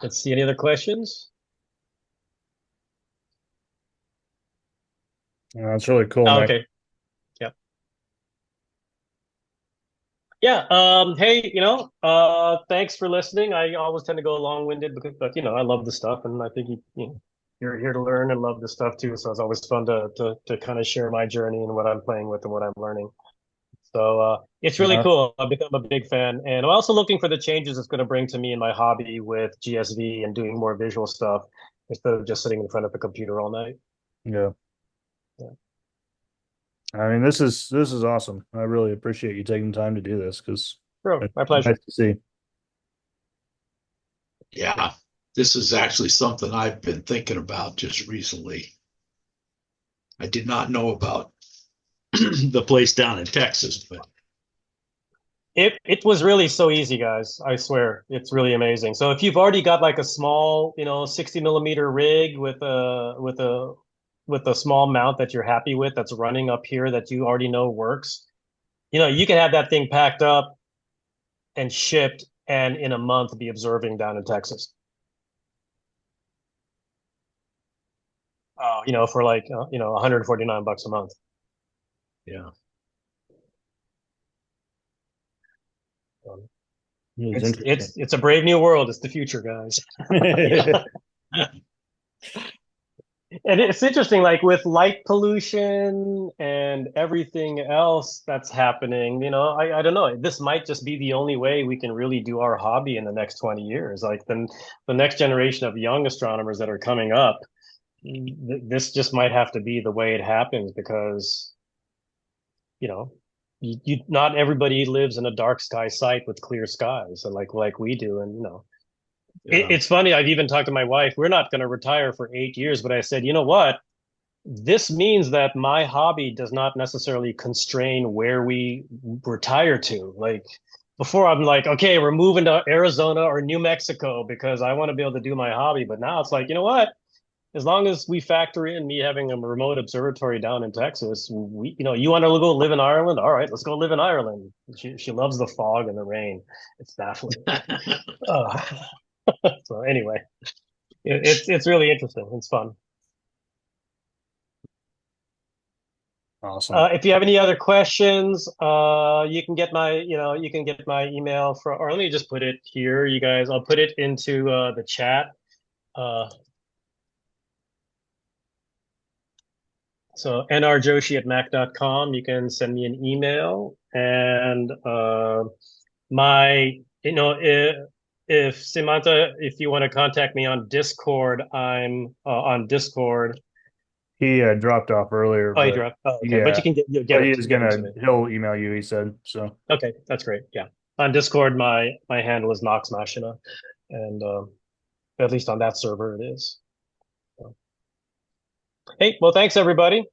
Let's see, any other questions? That's really cool, Oh, Nick. okay. Yep. Yeah. Hey, thanks for listening. I always tend to go long-winded but I love the stuff, and I think you're here to learn and love this stuff too. So it's always fun to kind of share my journey and what I'm playing with and what I'm learning. So it's really cool. I've become a big fan, and I'm also looking for the changes it's going to bring to me in my hobby with GSV and doing more visual stuff instead of just sitting in front of the computer all night. Yeah. Yeah. I mean, this is awesome. I really appreciate you taking the time to do this because Bro, it's my pleasure. nice to see. Yeah, this is actually something I've been thinking about just recently. I did not know about the place down in Texas, but It was really so easy, guys. I swear, it's really amazing. So if you've already got like a small, 60 millimeter rig with a small mount that you're happy with that's running up here that you already know works, you can have that thing packed up and shipped and in a month be observing down in Texas. For like, $149 a month. yeah. It's a brave new world. It's the future, guys. And it's interesting, like with light pollution and everything else that's happening, I don't know. This might just be the only way we can really do our hobby in the next 20 years. Like the next generation of young astronomers that are coming up, this just might have to be the way it happens because, you know, not everybody lives in a dark sky site with clear skies, and like we do. And, Yeah. it's funny. I've even talked to my wife. We're not going to retire for 8 years, but I said, you know what? This means that my hobby does not necessarily constrain where we retire to. Like before, I'm like, okay, we're moving to Arizona or New Mexico because I want to be able to do my hobby. But now it's like, you know what? As long as we factor in me having a remote observatory down in Texas, you want to go live in Ireland? All right, let's go live in Ireland. She loves the fog and the rain. It's baffling. Uh, so anyway, it's really interesting. It's fun. Awesome. If you have any other questions, you can get my email from, or let me just put it here, you guys. I'll put it into the chat. Uh, so nrjoshi@mac.com. You can send me an email, and my, if Simanta, if you want to contact me on Discord, I'm on Discord. He dropped off earlier, Oh, you but dropped. Oh, okay, but yeah, you'll but he is get it to me. he'll email you, he said. So Okay, that's great. Yeah. On Discord, my handle is Nox Machina, and at least on that server it is. So. Hey, well, thanks everybody.